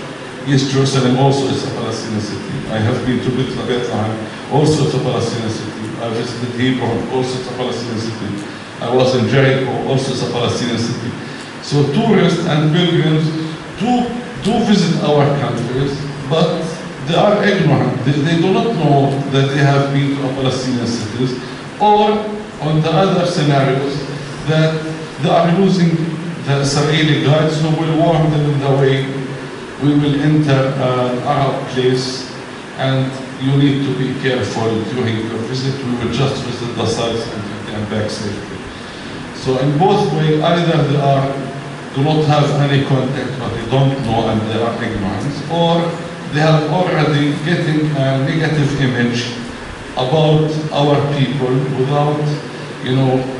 is Jerusalem also is a Palestinian city. I have been to Bethlehem, also it's a Palestinian city. I visited Hebron, also it's a Palestinian city. I was in Jericho, also it's a Palestinian city. So tourists and pilgrims do visit our countries, but they are ignorant. They do not know that they have been to a Palestinian cities, or on the other scenarios that they are using the Israeli guides who will warn them in the way we will enter an Arab place and you need to be careful during your visit. We will just visit the sites and return back safely. So in both ways, either they do not have any contact but they don't know and they are ignorant, or they are already getting a negative image about our people without,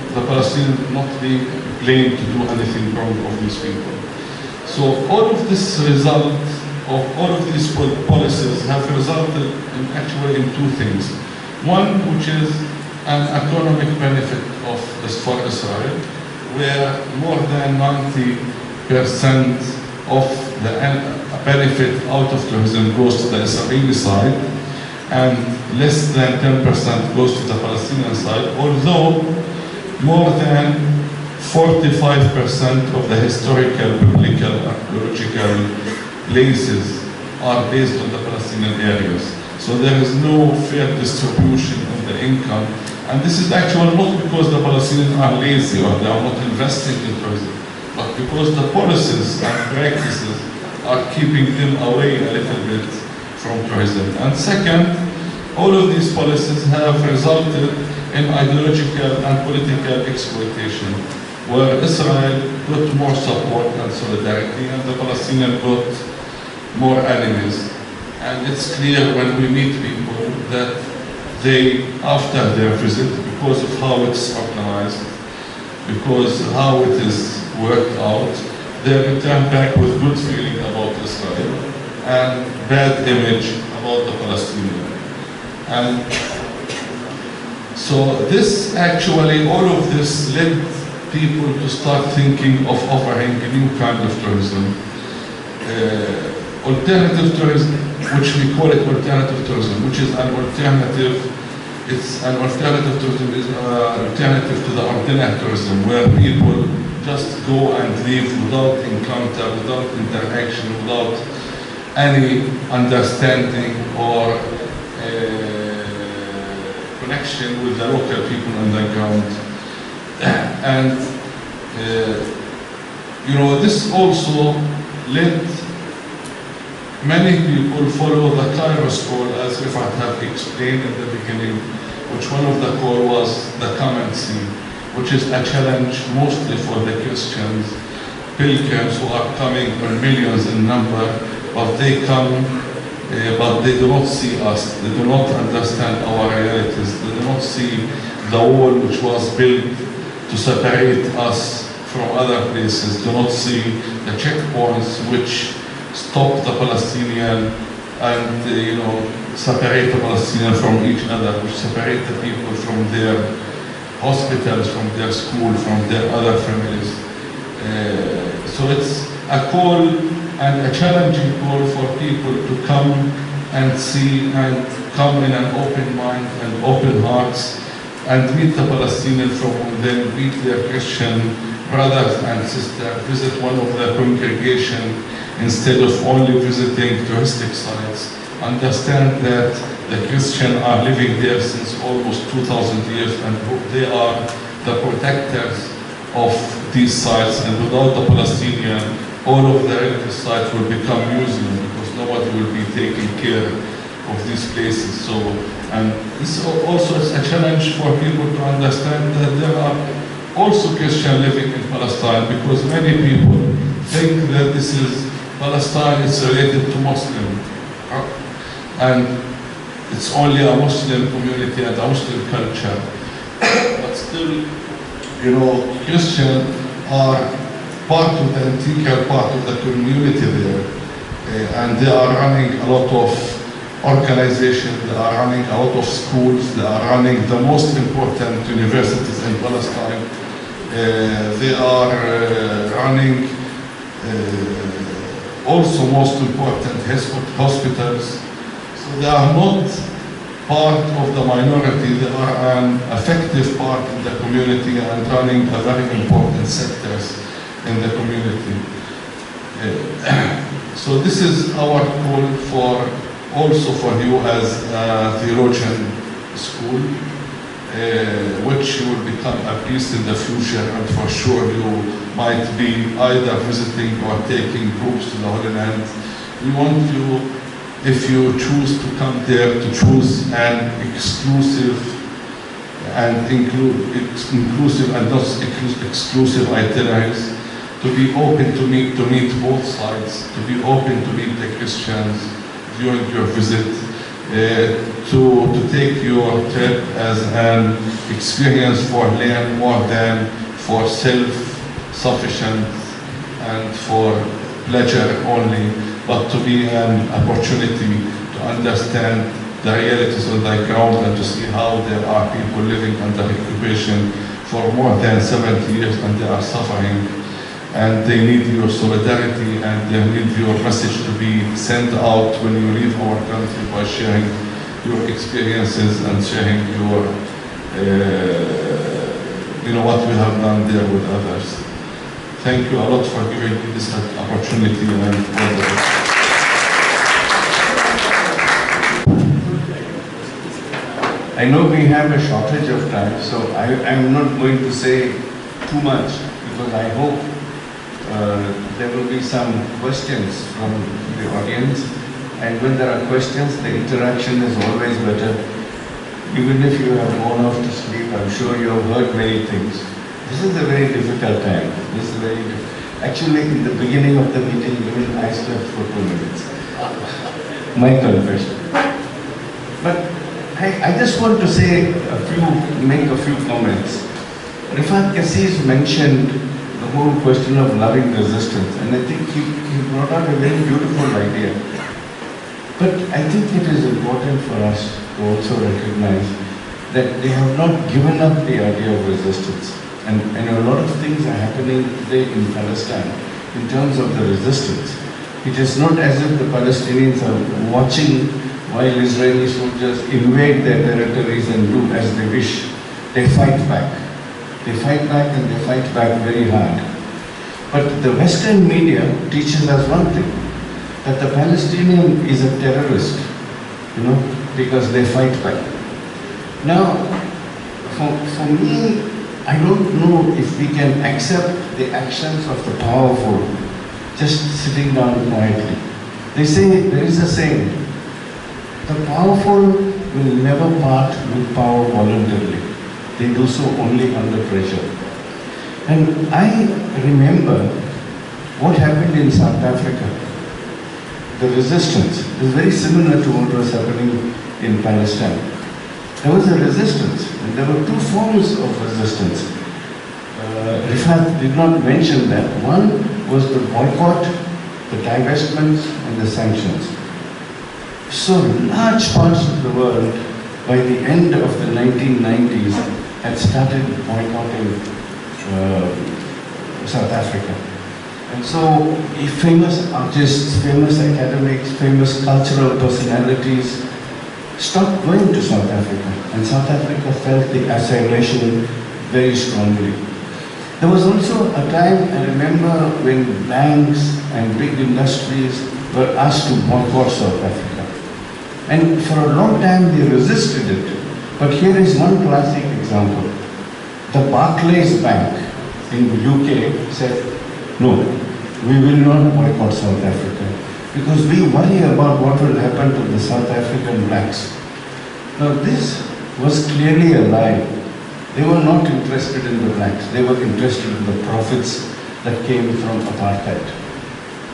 the Palestinians not being blamed to do anything wrong of these people. So all of this result of all of these policies have resulted in actually in two things. One, which is an economic benefit for Israel, where more than 90% of the benefit out of tourism goes to the Israeli side, and less than 10% goes to the Palestinian side, although more than 45% of the historical, biblical, archaeological places are based on the Palestinian areas. So there is no fair distribution of the income. And this is actually not because the Palestinians are lazy or they are not investing in tourism, but because the policies and practices are keeping them away a little bit from tourism. And second, all of these policies have resulted in ideological and political exploitation, where Israel got more support and solidarity and the Palestinians got more enemies. And it's clear when we meet people that they, after their visit, because of how it's organized, because how it is worked out, they return back with good feeling about Israel and bad image about the Palestinians. And so this actually, all of this led people to start thinking of offering a new kind of tourism. Alternative tourism, which we call it alternative tourism, which is an alternative, it's an alternative tourism, is an alternative to the ordinary tourism, where people just go and leave without encounter, without interaction, without any understanding or connection with the local people on the ground. And this also led many people follow the Kairos call, as Rifat have explained in the beginning, which one of the call was the come see, which is a challenge mostly for the Christians, pilgrims who are coming in millions in number, but they come, but they do not see us, they do not understand our realities, they do not see the wall which was built to separate us from other places, do not see the checkpoints which stop the Palestinian and separate the Palestinian from each other, which separate the people from their hospitals, from their school, from their other families. So it's a call and a challenging call for people to come and see and come in an open mind and open hearts and meet the Palestinian from within, meet their Christian brothers and sisters, visit one of the congregation instead of only visiting touristic sites. Understand that the Christians are living there since almost 2,000 years and they are the protectors of these sites, and without the Palestinian, all of the religious sites will become museums because nobody will be taking care of these places. So, and this also is a challenge for people to understand that there are also Christians living in Palestine, because many people think that this is Palestine is related to Muslim, and it's only a Muslim community and a Muslim culture. But still, Christians are part of the integral part of the community there, and they are running a lot of organizations, they are running a lot of schools, they are running the most important universities in Palestine. They are running also most important hospitals. So they are not part of the minority, they are an effective part in the community and running a very important sectors in the community. So this is our call for also for you as a theologian school, which you will become a priest in the future, and for sure you might be either visiting or taking groups to the Holy Land. We want you, if you choose to come there, to choose an exclusive and inclusive and not exclusive itineraries, to be open to meet both sides, to be open to meet the Christians during your visit, to take your trip as an experience for learn more than for self-sufficient and for pleasure only, but to be an opportunity to understand the realities on the ground and to see how there are people living under occupation for more than 70 years and they are suffering. And they need your solidarity and they need your message to be sent out when you leave our country by sharing your experiences and sharing your, what we have done there with others. Thank you a lot for giving me this opportunity and all the best. I know we have a shortage of time, so I'm not going to say too much because I hope there will be some questions from the audience, and when there are questions, the interaction is always better. Even if you have gone off to sleep, I'm sure you have heard many things. This is a very difficult time. Actually, in the beginning of the meeting, even I slept for 2 minutes. My confession. But I just want to say make a few comments. Rifat Kassi mentioned the whole question of loving resistance, and I think he brought out a very beautiful idea. But I think it is important for us to also recognize that they have not given up the idea of resistance. And a lot of things are happening today in Palestine in terms of the resistance. It is not as if the Palestinians are watching while Israeli soldiers invade their territories and do as they wish. They fight back. They fight back and they fight back very hard. But the Western media teaches us one thing, that the Palestinian is a terrorist, because they fight back. Now, for me, I don't know if we can accept the actions of the powerful just sitting down quietly. They say, there is a saying, the powerful will never part with power voluntarily. They do so only under pressure. And I remember what happened in South Africa. The resistance is very similar to what was happening in Palestine. There was a resistance, and there were two forms of resistance. Rifat did not mention that. One was the boycott the divestments and the sanctions. So large parts of the world, by the end of the 1990s, had started boycotting South Africa. And so famous artists, famous academics, famous cultural personalities stopped going to South Africa, and South Africa felt the isolation very strongly. There was also a time, I remember, when banks and big industries were asked to boycott South Africa. And for a long time they resisted it. But here is one classic example. The Barclays Bank in the UK said, no, we will not boycott South Africa because we worry about what will happen to the South African blacks. Now this was clearly a lie. They were not interested in the blacks. They were interested in the profits that came from apartheid.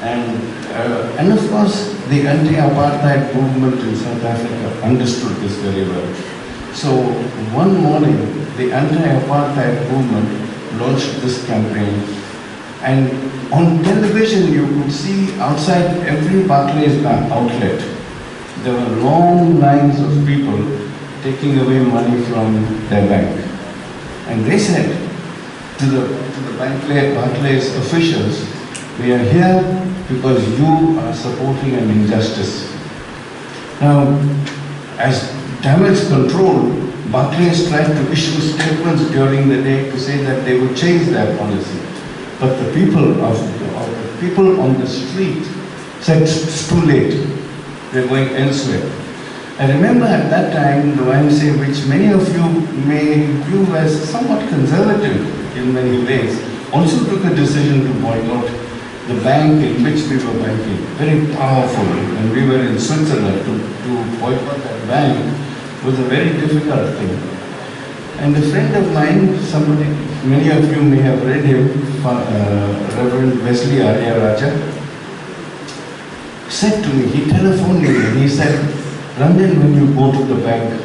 And of course, the anti-apartheid movement in South Africa understood this very well. So one morning, the anti-apartheid movement launched this campaign, and on television you could see outside every Barclays Bank outlet, there were long lines of people taking away money from their bank. And they said to the Barclays officials, we are here because you are supporting an injustice. Now, as damage control, Barclays tried to issue statements during the day to say that they would change their policy. But the people on the street said it's too late, we're going elsewhere. I remember at that time, the YMCA, which many of you may view as somewhat conservative in many ways, also took a decision to boycott the bank in which we were banking. Very powerful. And we were in Switzerland. To boycott that bank was a very difficult thing. And a friend of mine, somebody, many of you may have read him, Reverend Wesley Arya Raja, said to me, he telephoned me and he said, Ranjan, when you go to the bank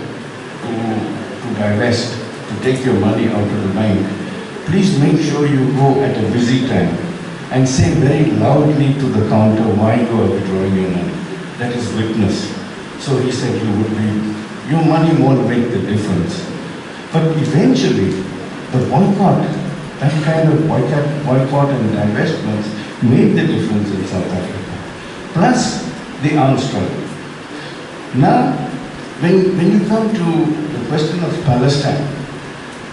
to divest, to take your money out of the bank, please make sure you go at a busy time and say very loudly to the counter why you are withdrawing your money. That is witness. So he said, your money won't make the difference. But eventually, the boycott, that kind of boycott and divestments made the difference in South Africa. Plus, the arms struggle. Now, when you come to the question of Palestine,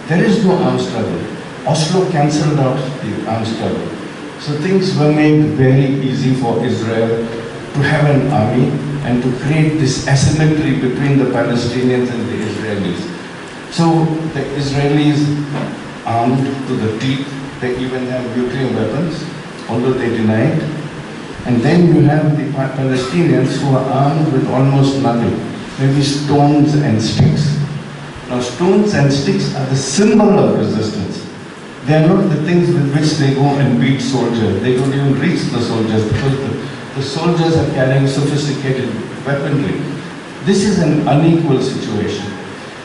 there is no arms struggle. Oslo cancelled out the arms struggle. So things were made very easy for Israel to have an army and to create this asymmetry between the Palestinians and the Israelis. So the Israelis armed to the teeth, they even have nuclear weapons, although they deny it. And then you have the Palestinians who are armed with almost nothing, maybe stones and sticks. Now stones and sticks are the symbol of resistance. They are not the things with which they go and beat soldiers. They don't even reach the soldiers because the soldiers are carrying sophisticated weaponry. This is an unequal situation.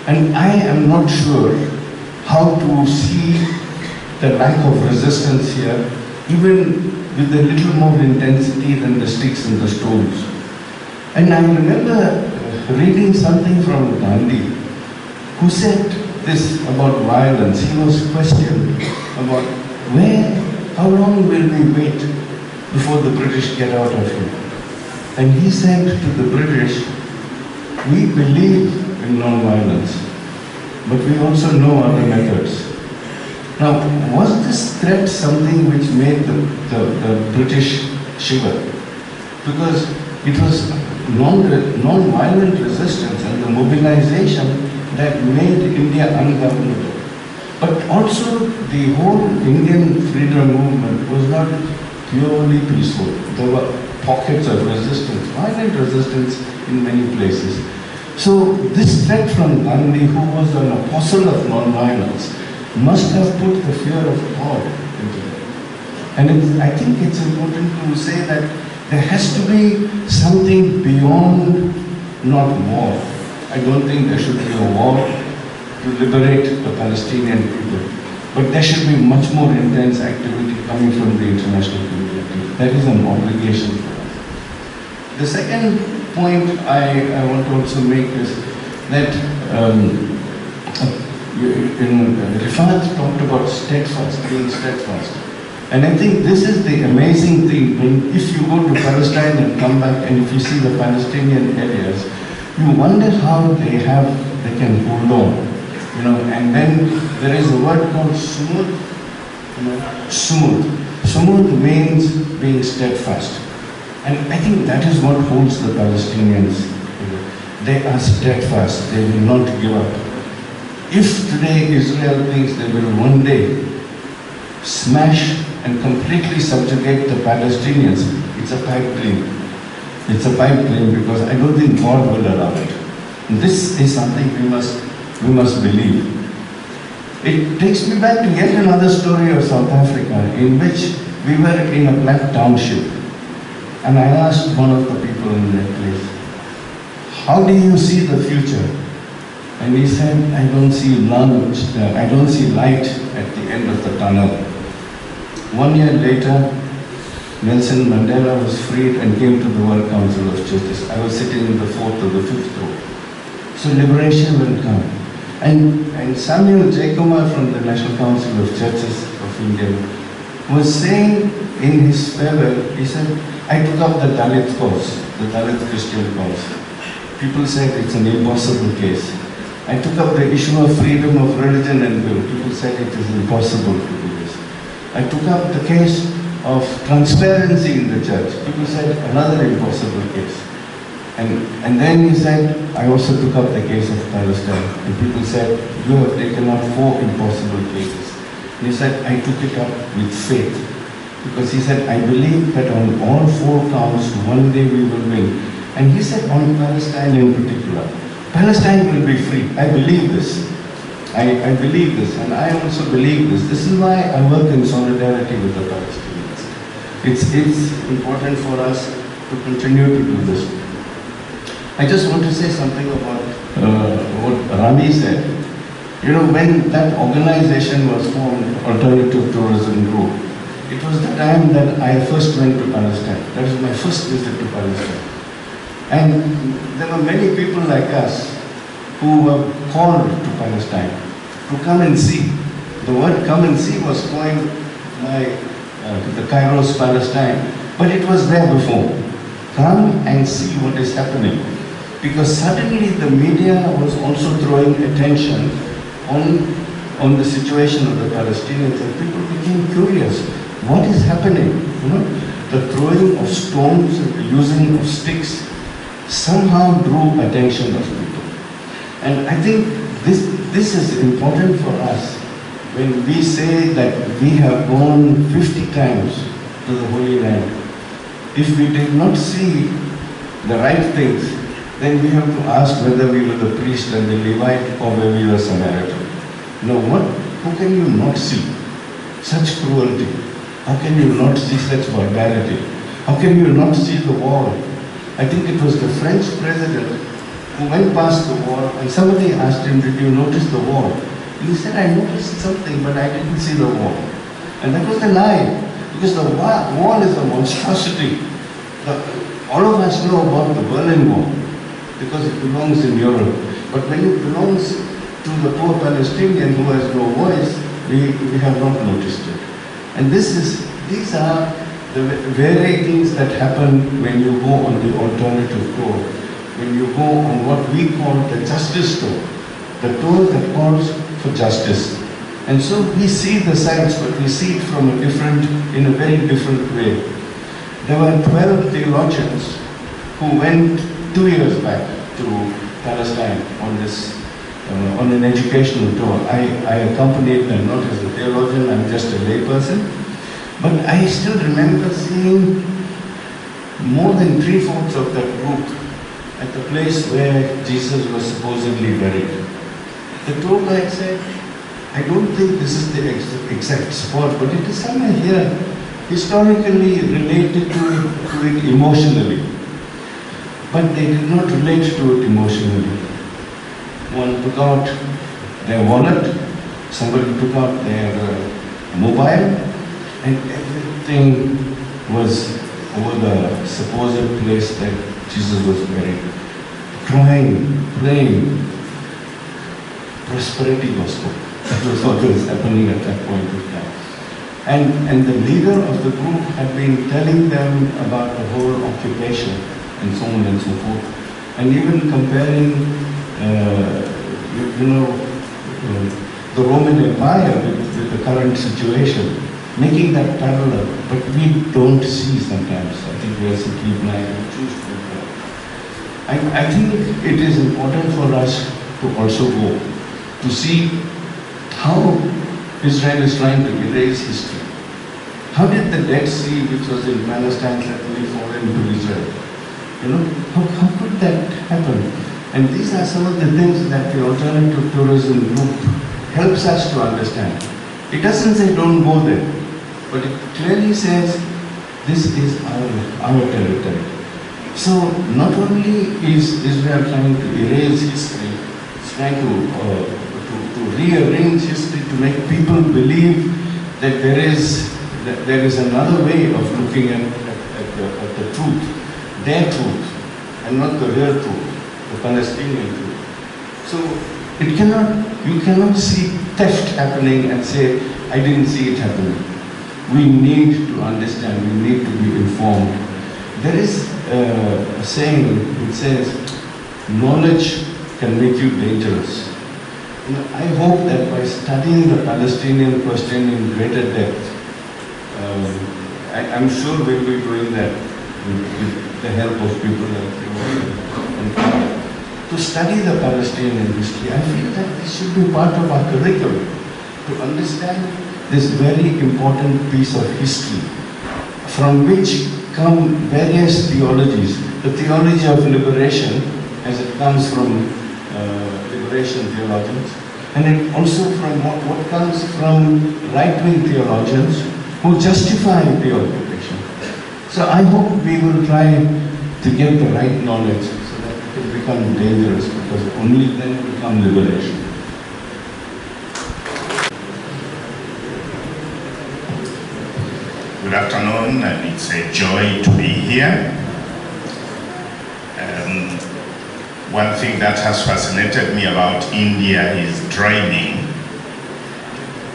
And I am not sure how to see the lack of resistance here, even with a little more intensity than the sticks and the stones. And I remember reading something from Gandhi, who said this about violence. He was questioned about how long will we wait before the British get out of here? And he said to the British, we believe in non-violence, but we also know other methods. Now, was this threat something which made the British shiver? Because it was non-violent resistance and the mobilization that made India ungovernable. But also the whole Indian freedom movement was not purely peaceful. There were pockets of resistance, violent resistance in many places. So this threat from Gandhi, who was an apostle of non-violence, must have put the fear of God into it. And I think it's important to say that there has to be something beyond not war. I don't think there should be a war to liberate the Palestinian people. But there should be much more intense activity coming from the international community. responsibility. That is an obligation for us. The second point I want to also make is that Rifat talked about steadfast, being steadfast. And I think this is the amazing thing. If you go to Palestine and come back and if you see the Palestinian areas, you wonder how they can hold on. And then there is a word called smooth. Smooth. Smooth means being steadfast. And I think that is what holds the Palestinians. They are steadfast. They will not give up. If today Israel thinks they will one day smash and completely subjugate the Palestinians, it's a pipe dream. It's a pipe dream because I don't think God will allow it. And this is something we must believe. It takes me back to yet another story of South Africa in which we were in a black township. And I asked one of the people in that place, how do you see the future? And he said, I don't see light at the end of the tunnel. 1 year later, Nelson Mandela was freed and came to the World Council of Churches. I was sitting in the 4th or the 5th row. So liberation will come. And Samuel Jacoma from the National Council of Churches of India was saying in his farewell, he said, I took up the Dalit cause, the Dalit Christian cause. People said it's an impossible case. I took up the issue of freedom of religion and will. People said it is impossible to do this. I took up the case of transparency in the church. People said another impossible case. And then he said, I also took up the case of Palestine. And people said, you have taken up 4 impossible cases. And he said, I took it up with faith. Because he said, I believe that on all 4 counts, one day we will win. And he said, on Palestine in particular, Palestine will be free. I believe this. I believe this, and I also believe this. This is why I work in solidarity with the Palestinians. It's important for us to continue to do this. I just want to say something about what Rami said. When that organization was formed, Alternative Tourism Group, it was the time that I first went to Palestine. That was my first visit to Palestine. And there were many people like us who were called to Palestine to come and see. The word come and see was coined by the Kairos Palestine, but it was there before. Come and see what is happening. Because suddenly the media was also throwing attention on the situation of the Palestinians, and people became curious. What is happening? The throwing of stones and the using of sticks somehow drew attention of people. And I think this is important for us when we say that we have gone 50 times to the Holy Land. If we did not see the right things, then we have to ask whether we were the priest and the Levite or whether we were Samaritan. Who can you not see such cruelty? How can you not see such barbarity? How can you not see the wall? I think it was the French president who went past the wall and somebody asked him, did you notice the wall? And he said, I noticed something, but I didn't see the wall. And that was a lie, because the wall is a monstrosity. All of us know about the Berlin Wall, because it belongs in Europe. But when it belongs to the poor Palestinian who has no voice, we have not noticed it. And these are the very things that happen when you go on the alternative tour, when you go on what we call the justice tour, the tour that calls for justice. And so we see the sites, but we see it in a very different way. There were 12 theologians who went 2 years back to Palestine on an educational tour. I accompanied them not as a theologian, I'm just a layperson. But I still remember seeing more than 3/4 of that group at the place where Jesus was supposedly buried. The tour guide said, I don't think this is the exact spot, but it is somewhere here, historically related to it emotionally. But they did not relate to it emotionally. One took out their wallet, somebody took out their mobile, and everything was over the supposed place that Jesus was buried, crying, praying, prosperity gospel. That was what was happening at that point of time. And the leader of the group had been telling them about the whole occupation and so on and so forth. And even comparing, the Roman Empire with the current situation, making that parallel, but we don't see sometimes. I think we are simply blind and choose to look at. I think it is important for us to also go to see how Israel is trying to erase history. How did the Dead Sea, which was in Palestine, suddenly fall into Israel? How could that happen? And these are some of the things that the alternative tourism group helps us to understand. It doesn't say don't go there, but it clearly says this is our territory. So not only is Israel trying to erase history, it's trying to rearrange history to make people believe that there is another way of looking at the truth, their truth, and not the real truth, the Palestinian truth. So you cannot see theft happening and say, I didn't see it happening. We need to understand, we need to be informed. There is a saying which says, knowledge can make you dangerous. I hope that by studying the Palestinian question in greater depth, I'm sure we'll be doing that with the help of people like you and to study the Palestinian history. I feel that this should be part of our curriculum, to understand this very important piece of history, from which come various theologies. The theology of liberation, as it comes from liberation theologians, and it also from what comes from right-wing theologians who justify the occupation. So I hope we will try to get the right knowledge so that it will become dangerous, because only then will come liberation. Good afternoon, and it's a joy to be here. One thing that has fascinated me about India is driving.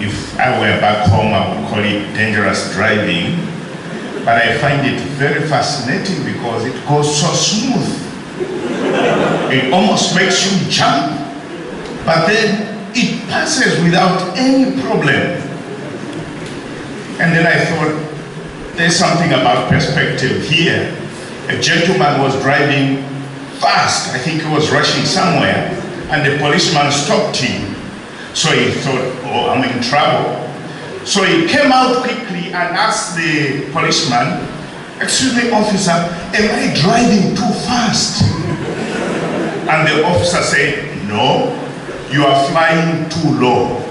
If I were back home, I would call it dangerous driving, but I find it very fascinating because it goes so smooth. It almost makes you jump, but then it passes without any problem. And then I thought, there's something about perspective here. A gentleman was driving fast, I think he was rushing somewhere, and the policeman stopped him. So he thought, oh, I'm in trouble. So he came out quickly and asked the policeman, excuse me, officer, am I driving too fast? And the officer said, no, you are flying too low.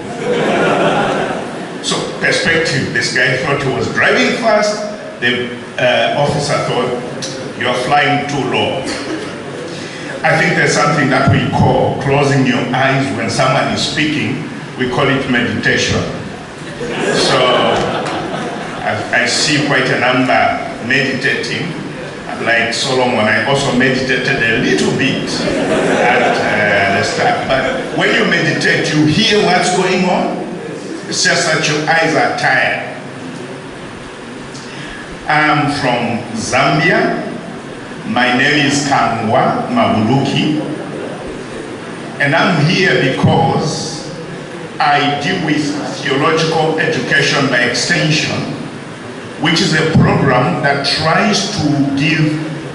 So perspective, this guy thought he was driving fast, the officer thought, you are flying too low. I think there's something that we call closing your eyes when someone is speaking. We call it meditation. So I see quite a number meditating. Like Solomon, I also meditated a little bit at the start. But when you meditate, you hear what's going on. It's just that your eyes are tired. I'm from Zambia. My name is Kangwa, Mubuluki, and I'm here because I deal with theological education by extension, which is a program that tries to give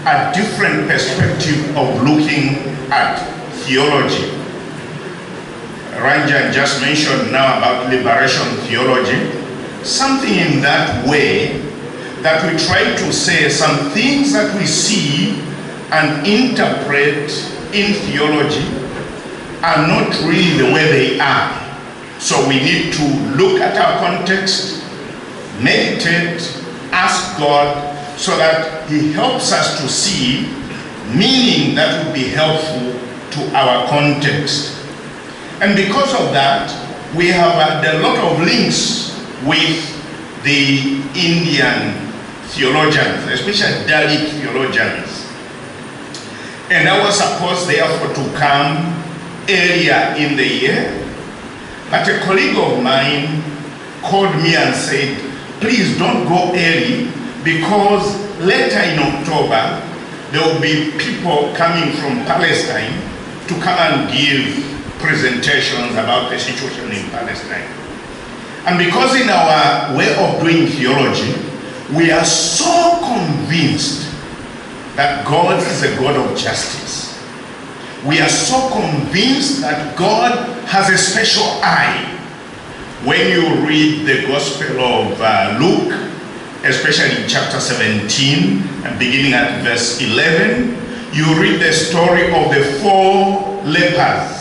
a different perspective of looking at theology. Ranjan just mentioned now about liberation theology, something in that way, that we try to say some things that we see and interpret in theology are not really the way they are. So we need to look at our context, meditate, ask God, so that He helps us to see meaning that would be helpful to our context. And because of that, we have a lot of links with the Indian theologians, especially Dalek theologians. And I was supposed therefore to come earlier in the year, but a colleague of mine called me and said, please don't go early, because later in October there will be people coming from Palestine to come and give presentations about the situation in Palestine. And because in our way of doing theology, we are so convinced that God is a God of justice. We are so convinced that God has a special eye. When you read the Gospel of Luke, especially in chapter 17, and beginning at verse 11, you read the story of the 4 lepers.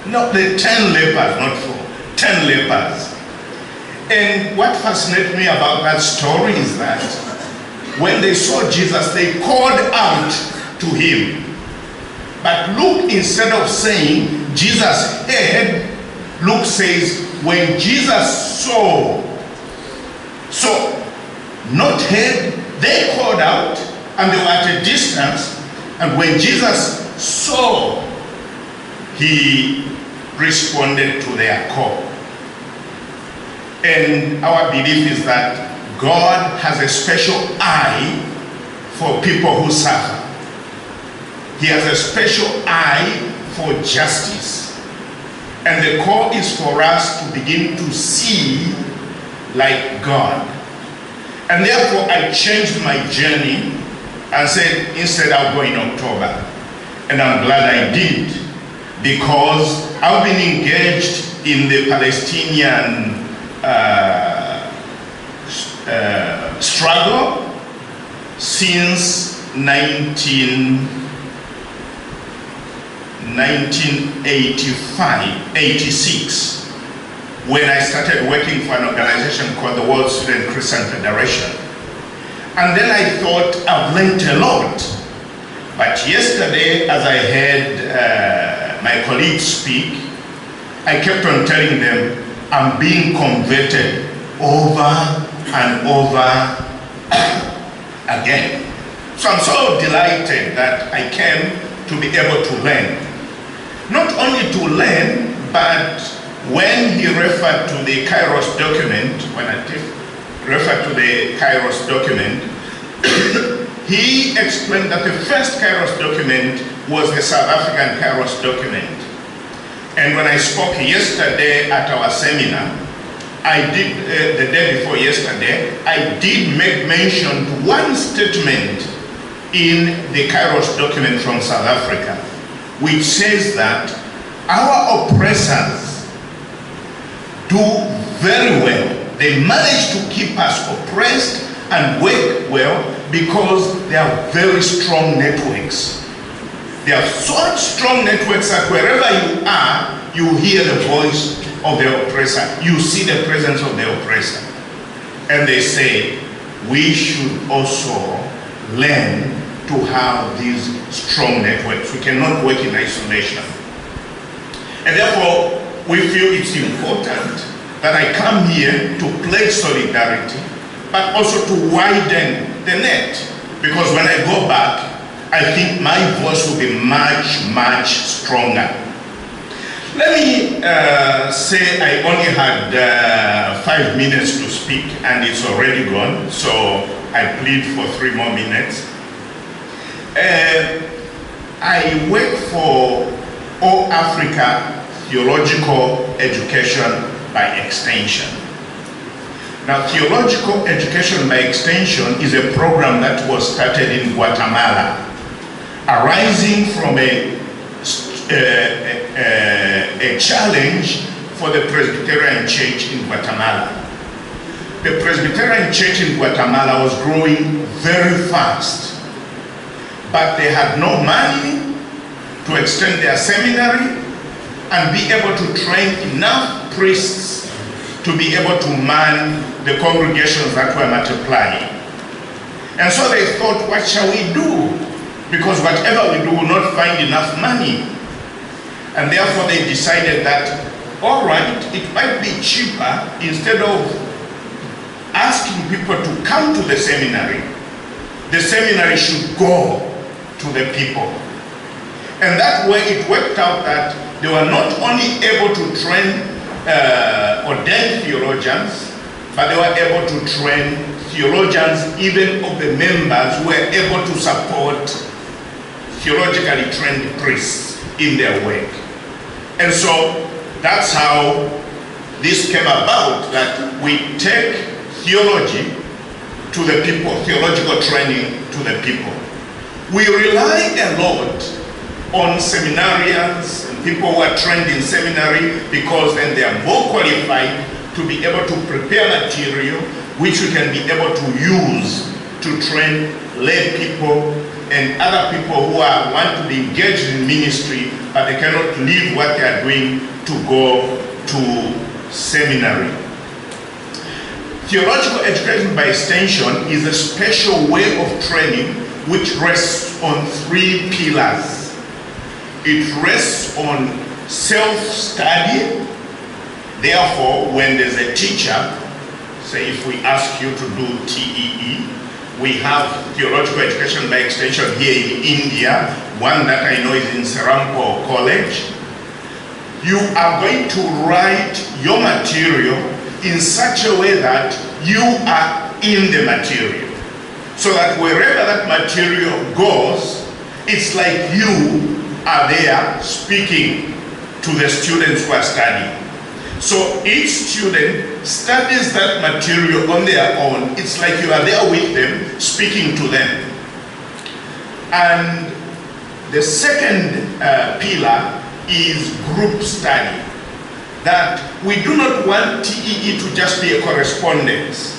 Not the 10 lepers, not 4, 10 lepers. And what fascinates me about that story is that when they saw Jesus, they called out to him. But Luke, instead of saying Jesus heard, Luke says when Jesus saw, so not heard, they called out and they were at a distance, and when Jesus saw, he responded to their call. And our belief is that God has a special eye for people who suffer. He has a special eye for justice. And the call is for us to begin to see like God. And therefore I changed my journey and said, instead I'll go in October. And I'm glad I did, because I've been engaged in the Palestinian struggle since 1986, when I started working for an organization called the World Student Christian Federation. And then I thought, I've learned a lot. But yesterday, as I heard my colleagues speak, I kept on telling them, I'm being converted over and over again. So I'm so delighted that I came to be able to learn. Not only to learn, but when he referred to the Kairos document, when I referred to the Kairos document, he explained that the first Kairos document was the South African Kairos document. And when I spoke yesterday at our seminar, I did, the day before yesterday, I did make mention to one statement in the Kairos document from South Africa, which says that our oppressors do very well. They manage to keep us oppressed and work well because they have very strong networks. They have such strong networks that wherever you are, you hear the voice of the oppressor. You see the presence of the oppressor. And they say, we should also learn to have these strong networks. We cannot work in isolation. And therefore, we feel it's important that I come here to pledge solidarity, but also to widen the net. Because when I go back, I think my voice will be much, much stronger. Let me say I only had 5 minutes to speak and it's already gone, so I plead for 3 more minutes. I work for All Africa Theological Education by Extension. Now, Theological Education by Extension is a program that was started in Guatemala, arising from a challenge for the Presbyterian Church in Guatemala. The Presbyterian Church in Guatemala was growing very fast, but they had no money to extend their seminary and be able to train enough priests to be able to man the congregations that were multiplying. And so they thought, what shall we do? Because whatever we do will not find enough money. And therefore they decided that, all right, it might be cheaper, instead of us asking people to come to the seminary should go to the people. And that way it worked out that they were not only able to train ordained theologians, but they were able to train theologians even of the members who were able to support theologically trained priests in their work. And so that's how this came about, that we take theology to the people, theological training to the people. We rely a lot on seminarians and people who are trained in seminary, because then they are more qualified to be able to prepare material which we can be able to use to train lay people and other people who want to be engaged in ministry, but they cannot leave what they are doing to go to seminary. Theological education by extension is a special way of training which rests on 3 pillars. It rests on self-study. Therefore, when there's a teacher, say if we ask you to do TEE, we have theological education by extension here in India, one that I know is in Serampo College. You are going to write your material in such a way that you are in the material, so that wherever that material goes, it's like you are there speaking to the students who are studying. So each student studies that material on their own. It's like you are there with them, speaking to them. And the second pillar is group study. That we do not want TEE to just be a correspondence.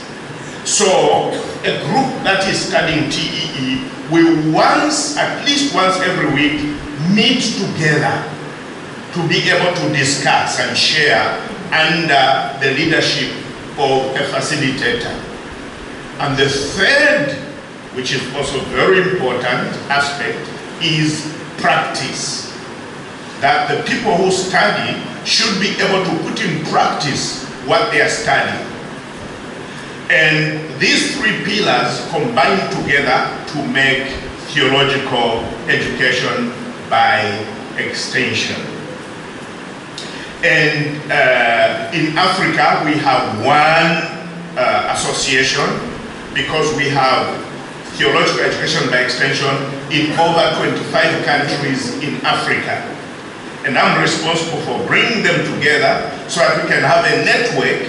So a group that is studying TEE will at least once every week, meet together to be able to discuss and share under the leadership of a facilitator. And the third, which is also very important aspect, is practice. That the people who study should be able to put in practice what they are studying. And these 3 pillars combine together to make theological education by extension. And in Africa, we have one association, because we have theological education by extension in over 25 countries in Africa. And I'm responsible for bringing them together so that we can have a network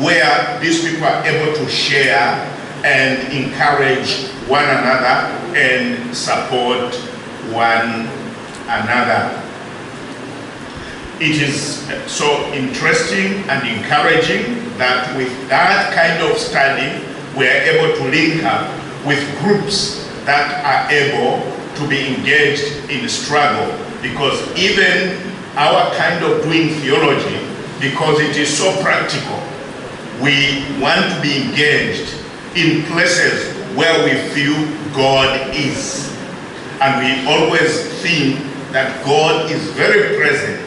where these people are able to share and encourage one another and support one another. It is so interesting and encouraging that with that kind of study, we are able to link up with groups that are able to be engaged in struggle. Because even our kind of doing theology, because it is so practical, we want to be engaged in places where we feel God is. And we always think that God is very present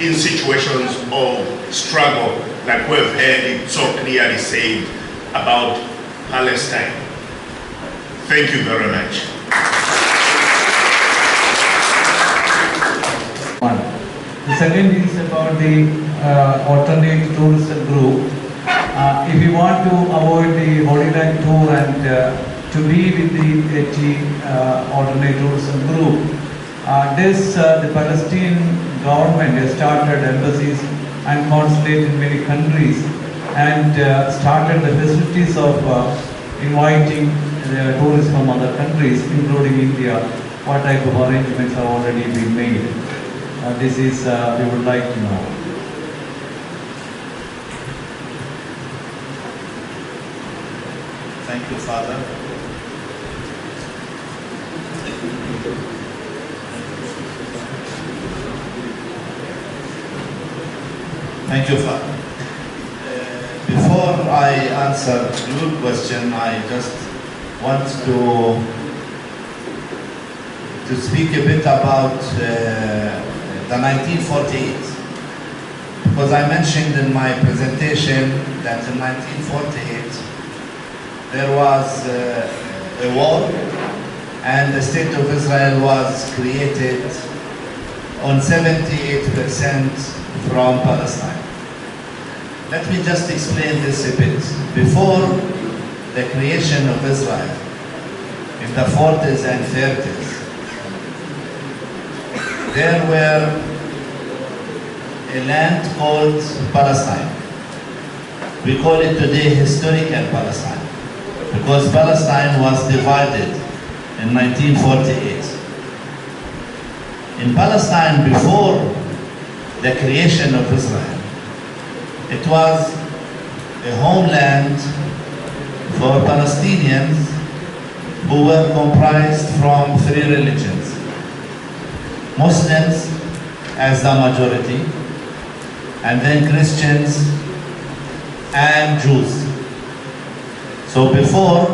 in situations of struggle, like we've heard it so clearly said about Palestine. Thank you very much. The second is about the alternate tourism group. If you want to avoid the Holy Land tour and to be with the alternate tourism group, the Palestinian government has started embassies and consulate in many countries and started the facilities of inviting tourists from other countries, including India. What type of arrangements have already been made? This is, we would like to know. Thank you, Father. Thank you, Father. Before I answer your question, I just want to speak a bit about the 1948. Because I mentioned in my presentation that in 1948, there was a war, and the state of Israel was created on 78% from Palestine. Let me just explain this a bit. Before the creation of Israel, in the 40s and 30s, there were a land called Palestine. We call it today historical Palestine, because Palestine was divided in 1948. In Palestine, before the creation of Israel, it was a homeland for Palestinians who were comprised from three religions: Muslims as the majority, and then Christians and Jews. So before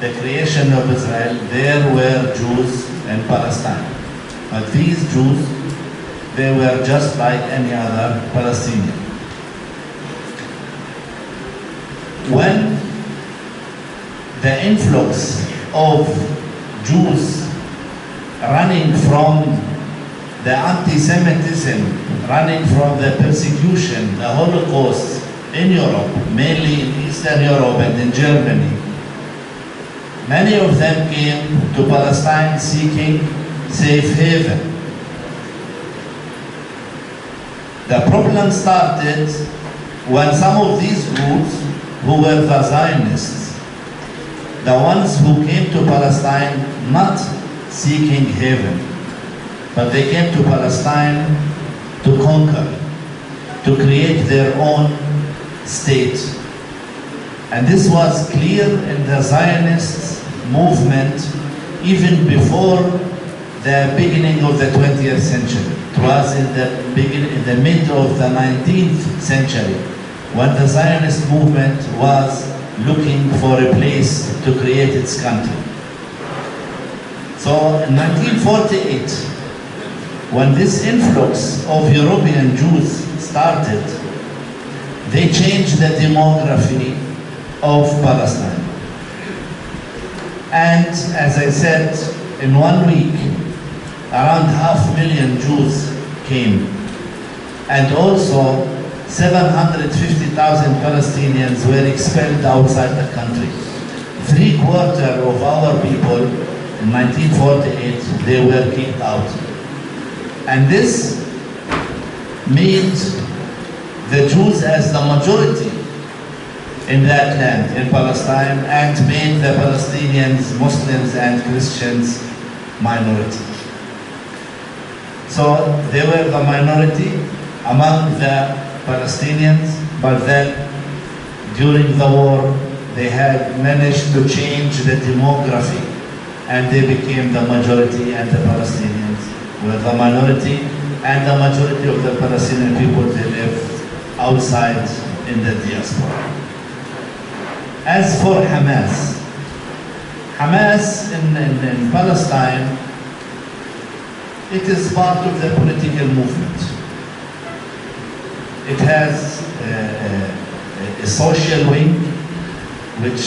the creation of Israel, there were Jews in Palestine. But these Jews, they were just like any other Palestinian. When the influx of Jews running from the anti-Semitism, running from the persecution, the Holocaust in Europe, mainly in Eastern Europe and in Germany, many of them came to Palestine seeking safe haven. The problem started when some of these groups, who were the Zionists, the ones who came to Palestine not seeking haven, but they came to Palestine to conquer, to create their own state. And this was clear in the Zionist movement even before the beginning of the 20th century. It was in the mid of the 19th century when the Zionist movement was looking for a place to create its country. So in 1948, when this influx of European Jews started, they changed the demography of Palestine. And as I said, in 1 week, around 500,000 Jews came. And also 750,000 Palestinians were expelled outside the country. 3/4 of our people in 1948, they were kicked out. And this made the Jews as the majority in that land, in Palestine, and made the Palestinians, Muslims and Christians minority. So they were the minority among the Palestinians, but then during the war they had managed to change the demography and they became the majority, and the Palestinians were the minority, and the majority of the Palestinian people, they live outside in the diaspora. As for Hamas, Hamas in Palestine, it is part of the political movement. It has a social wing which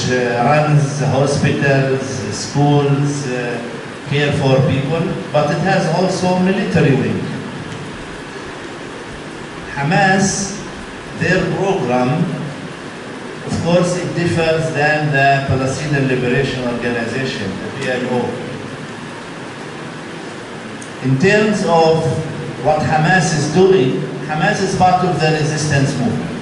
runs hospitals, schools, care for people, but it has also military wing. Hamas, their program, of course, it differs than the Palestinian Liberation Organization, the PLO. In terms of what Hamas is doing, Hamas is part of the resistance movement.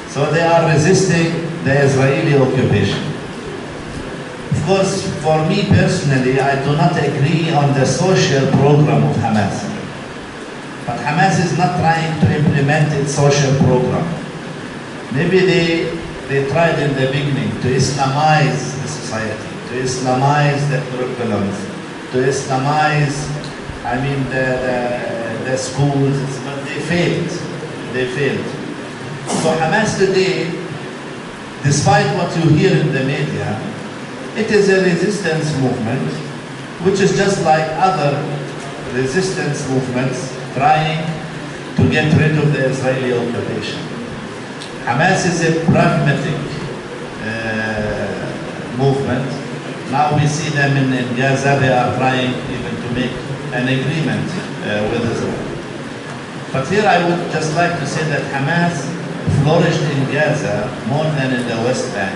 So they are resisting the Israeli occupation. Of course, for me personally, I do not agree on the social program of Hamas. But Hamas is not trying to implement its social program. Maybe they tried in the beginning to Islamize the society, to Islamize the curriculums, to Islamize, the schools, but they failed. They failed. So Hamas today, despite what you hear in the media, it is a resistance movement, which is just like other resistance movements trying to get rid of the Israeli occupation. Hamas is a pragmatic movement. Now we see them in Gaza, they are trying even to make an agreement with Israel. But here I would just like to say that Hamas flourished in Gaza more than in the West Bank.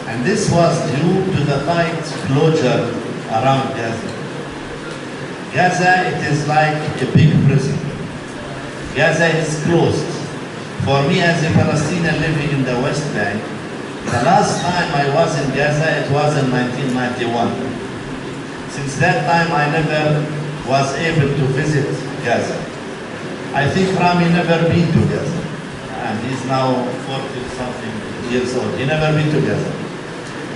And this was due to the tight closure around Gaza. Gaza, it is like a big prison. Gaza is closed. For me as a Palestinian living in the West Bank, the last time I was in Gaza, it was in 1991. Since that time, I never was able to visit Gaza. I think Rami never been to Gaza. And he's now 40-something years old. He never been to Gaza.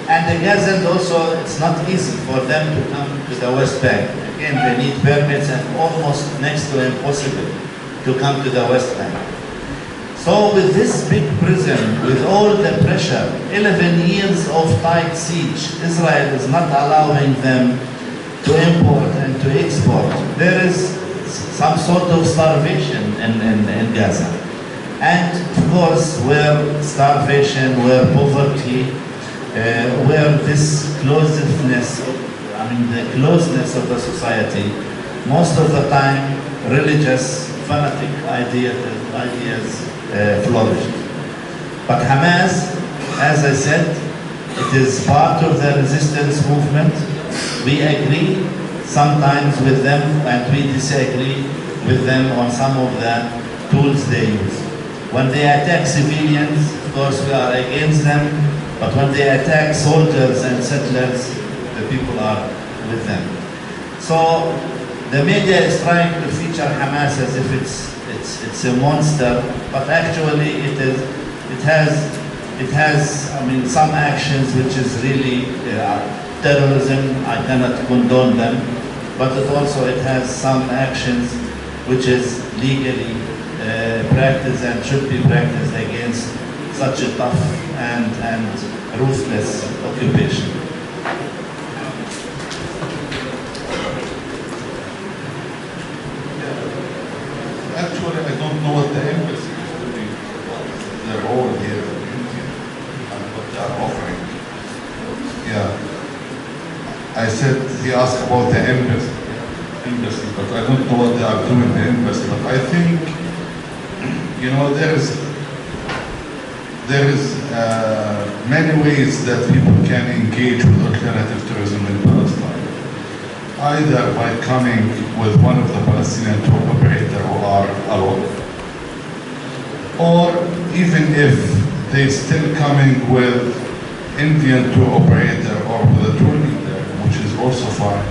And the Gazans also, it's not easy for them to come to the West Bank. Again, they need permits and almost next to impossible to come to the West Bank. So with this big prison, with all the pressure, 11 years of tight siege, Israel is not allowing them to import and to export. There is some sort of starvation in Gaza. And of course, where starvation, where poverty, where this closedness, the closeness of the society, most of the time religious, fanatic ideas flourished. But Hamas, as I said, it is part of the resistance movement. We agree sometimes with them and we disagree with them on some of the tools they use. When they attack civilians, of course we are against them, but when they attack soldiers and settlers, the people are with them. So the media is trying to feature Hamas as if it's a monster, but actually it has some actions which is really terrorism. I cannot condone them, but it has some actions which is legally practiced and should be practiced against such a tough and ruthless occupation. Actually, I don't know what the embassy is doing, their role here in India and what they are offering. Yeah. I said, he asked about the embassy, but I don't know what they are doing in the embassy. But I think, there is many ways that people can engage with alternative tourism in Palestine. Either by coming with one of the Palestinian tour operators who are alone, or even if they still coming with Indian tour operator or with a tour leader, which is also fine,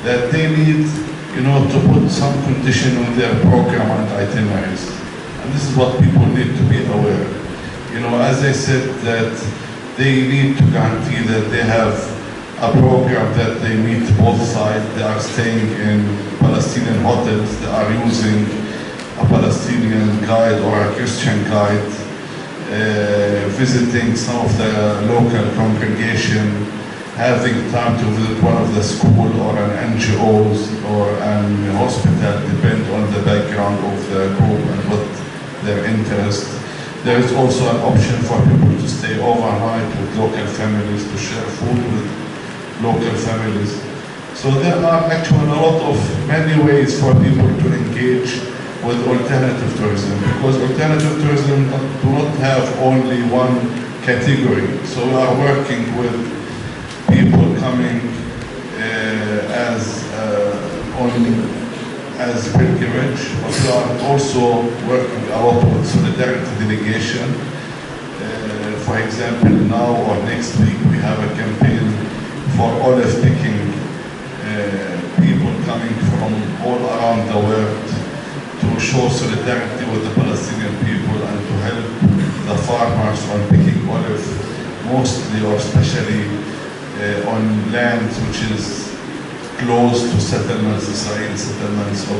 that they need, to put some condition on their program and itineraries. And this is what people need to be aware. As I said, that they need to guarantee that they have a program that they meet both sides. They are staying in Palestinian hotels. They are using a Palestinian guide or a Christian guide, visiting some of the local congregation, having time to visit one of the school or an NGOs or an hospital, depend on the background of the group and what their interest. There is also an option for people to stay overnight with local families, to share food with local families. So there are actually many ways for people to engage with alternative tourism, because alternative tourism do not have only one category. So we are working with people coming as pilgrimage, but we are also working a lot with solidarity delegation. For example, now or next week we have a campaign for Odeh picking people coming from all around the world to show solidarity with the Palestinian people and to help the farmers on picking olive, mostly or especially on lands which is close to settlements, Israeli settlements, or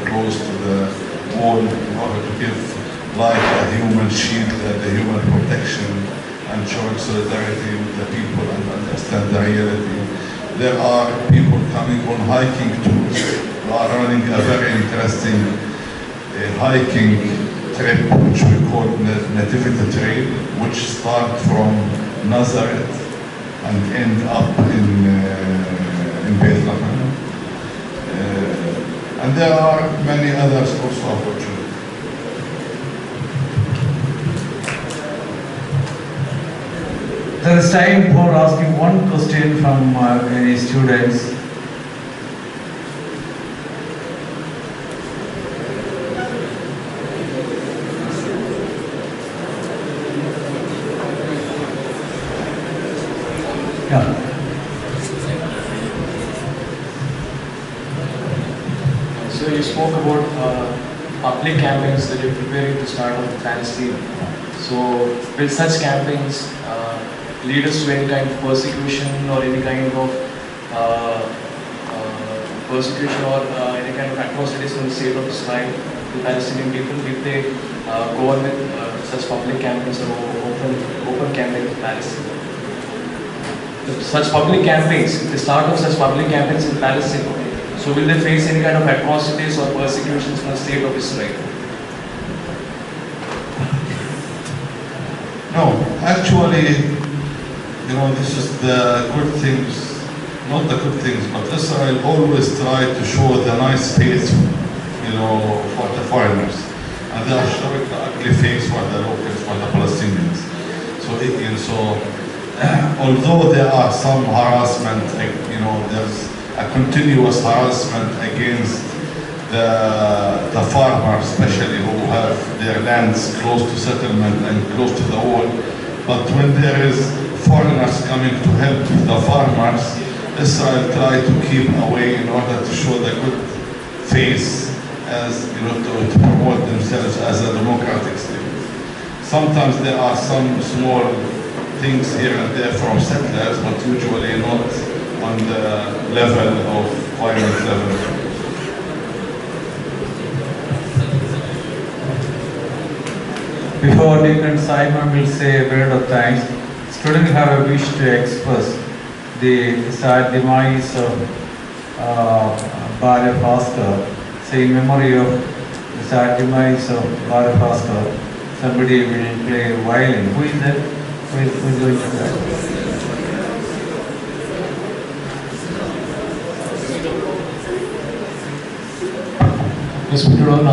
close to the wall, in order to give like a human shield and a human protection and showing solidarity with the people and understand the reality. There are people coming on hiking tours. We are running a very interesting hiking trip which we call the Nativity Trail, which starts from Nazareth and end up in Bethlehem. And there are many others also unfortunately. There is time for asking one question from any students. Yeah. So you spoke about public campaigns that you're preparing to start on Palestine. So will such campaigns lead us to any kind of persecution or any kind of persecution or any kind of atrocities from the state of Israel to Palestinian people if they go on with such public campaigns or open campaigns in Palestine? Such public campaigns, the start of such public campaigns in Palestine, so will they face any kind of atrocities or persecutions from the state of Israel? No, actually, this is the good things, not the good things, but Israel always try to show the nice face, for the foreigners. And they are showing the ugly face for the locals, for the Palestinians. So although there are some harassment, there's a continuous harassment against the farmers, especially who have their lands close to settlement and close to the wall. But when there is foreigners coming to help the farmers, Israel try to keep away in order to show the good face, as to promote themselves as a democratic state. Sometimes there are some small things here and there from settlers, but usually not on the level of violent level. Before Deacon Simon will say a word of thanks, students have a wish to express the sad demise of Bharat Bhaskar. Say in memory of the sad demise of Bharat Bhaskar, somebody will play violin. Who is that? Who is going to that? Yes, we do not know.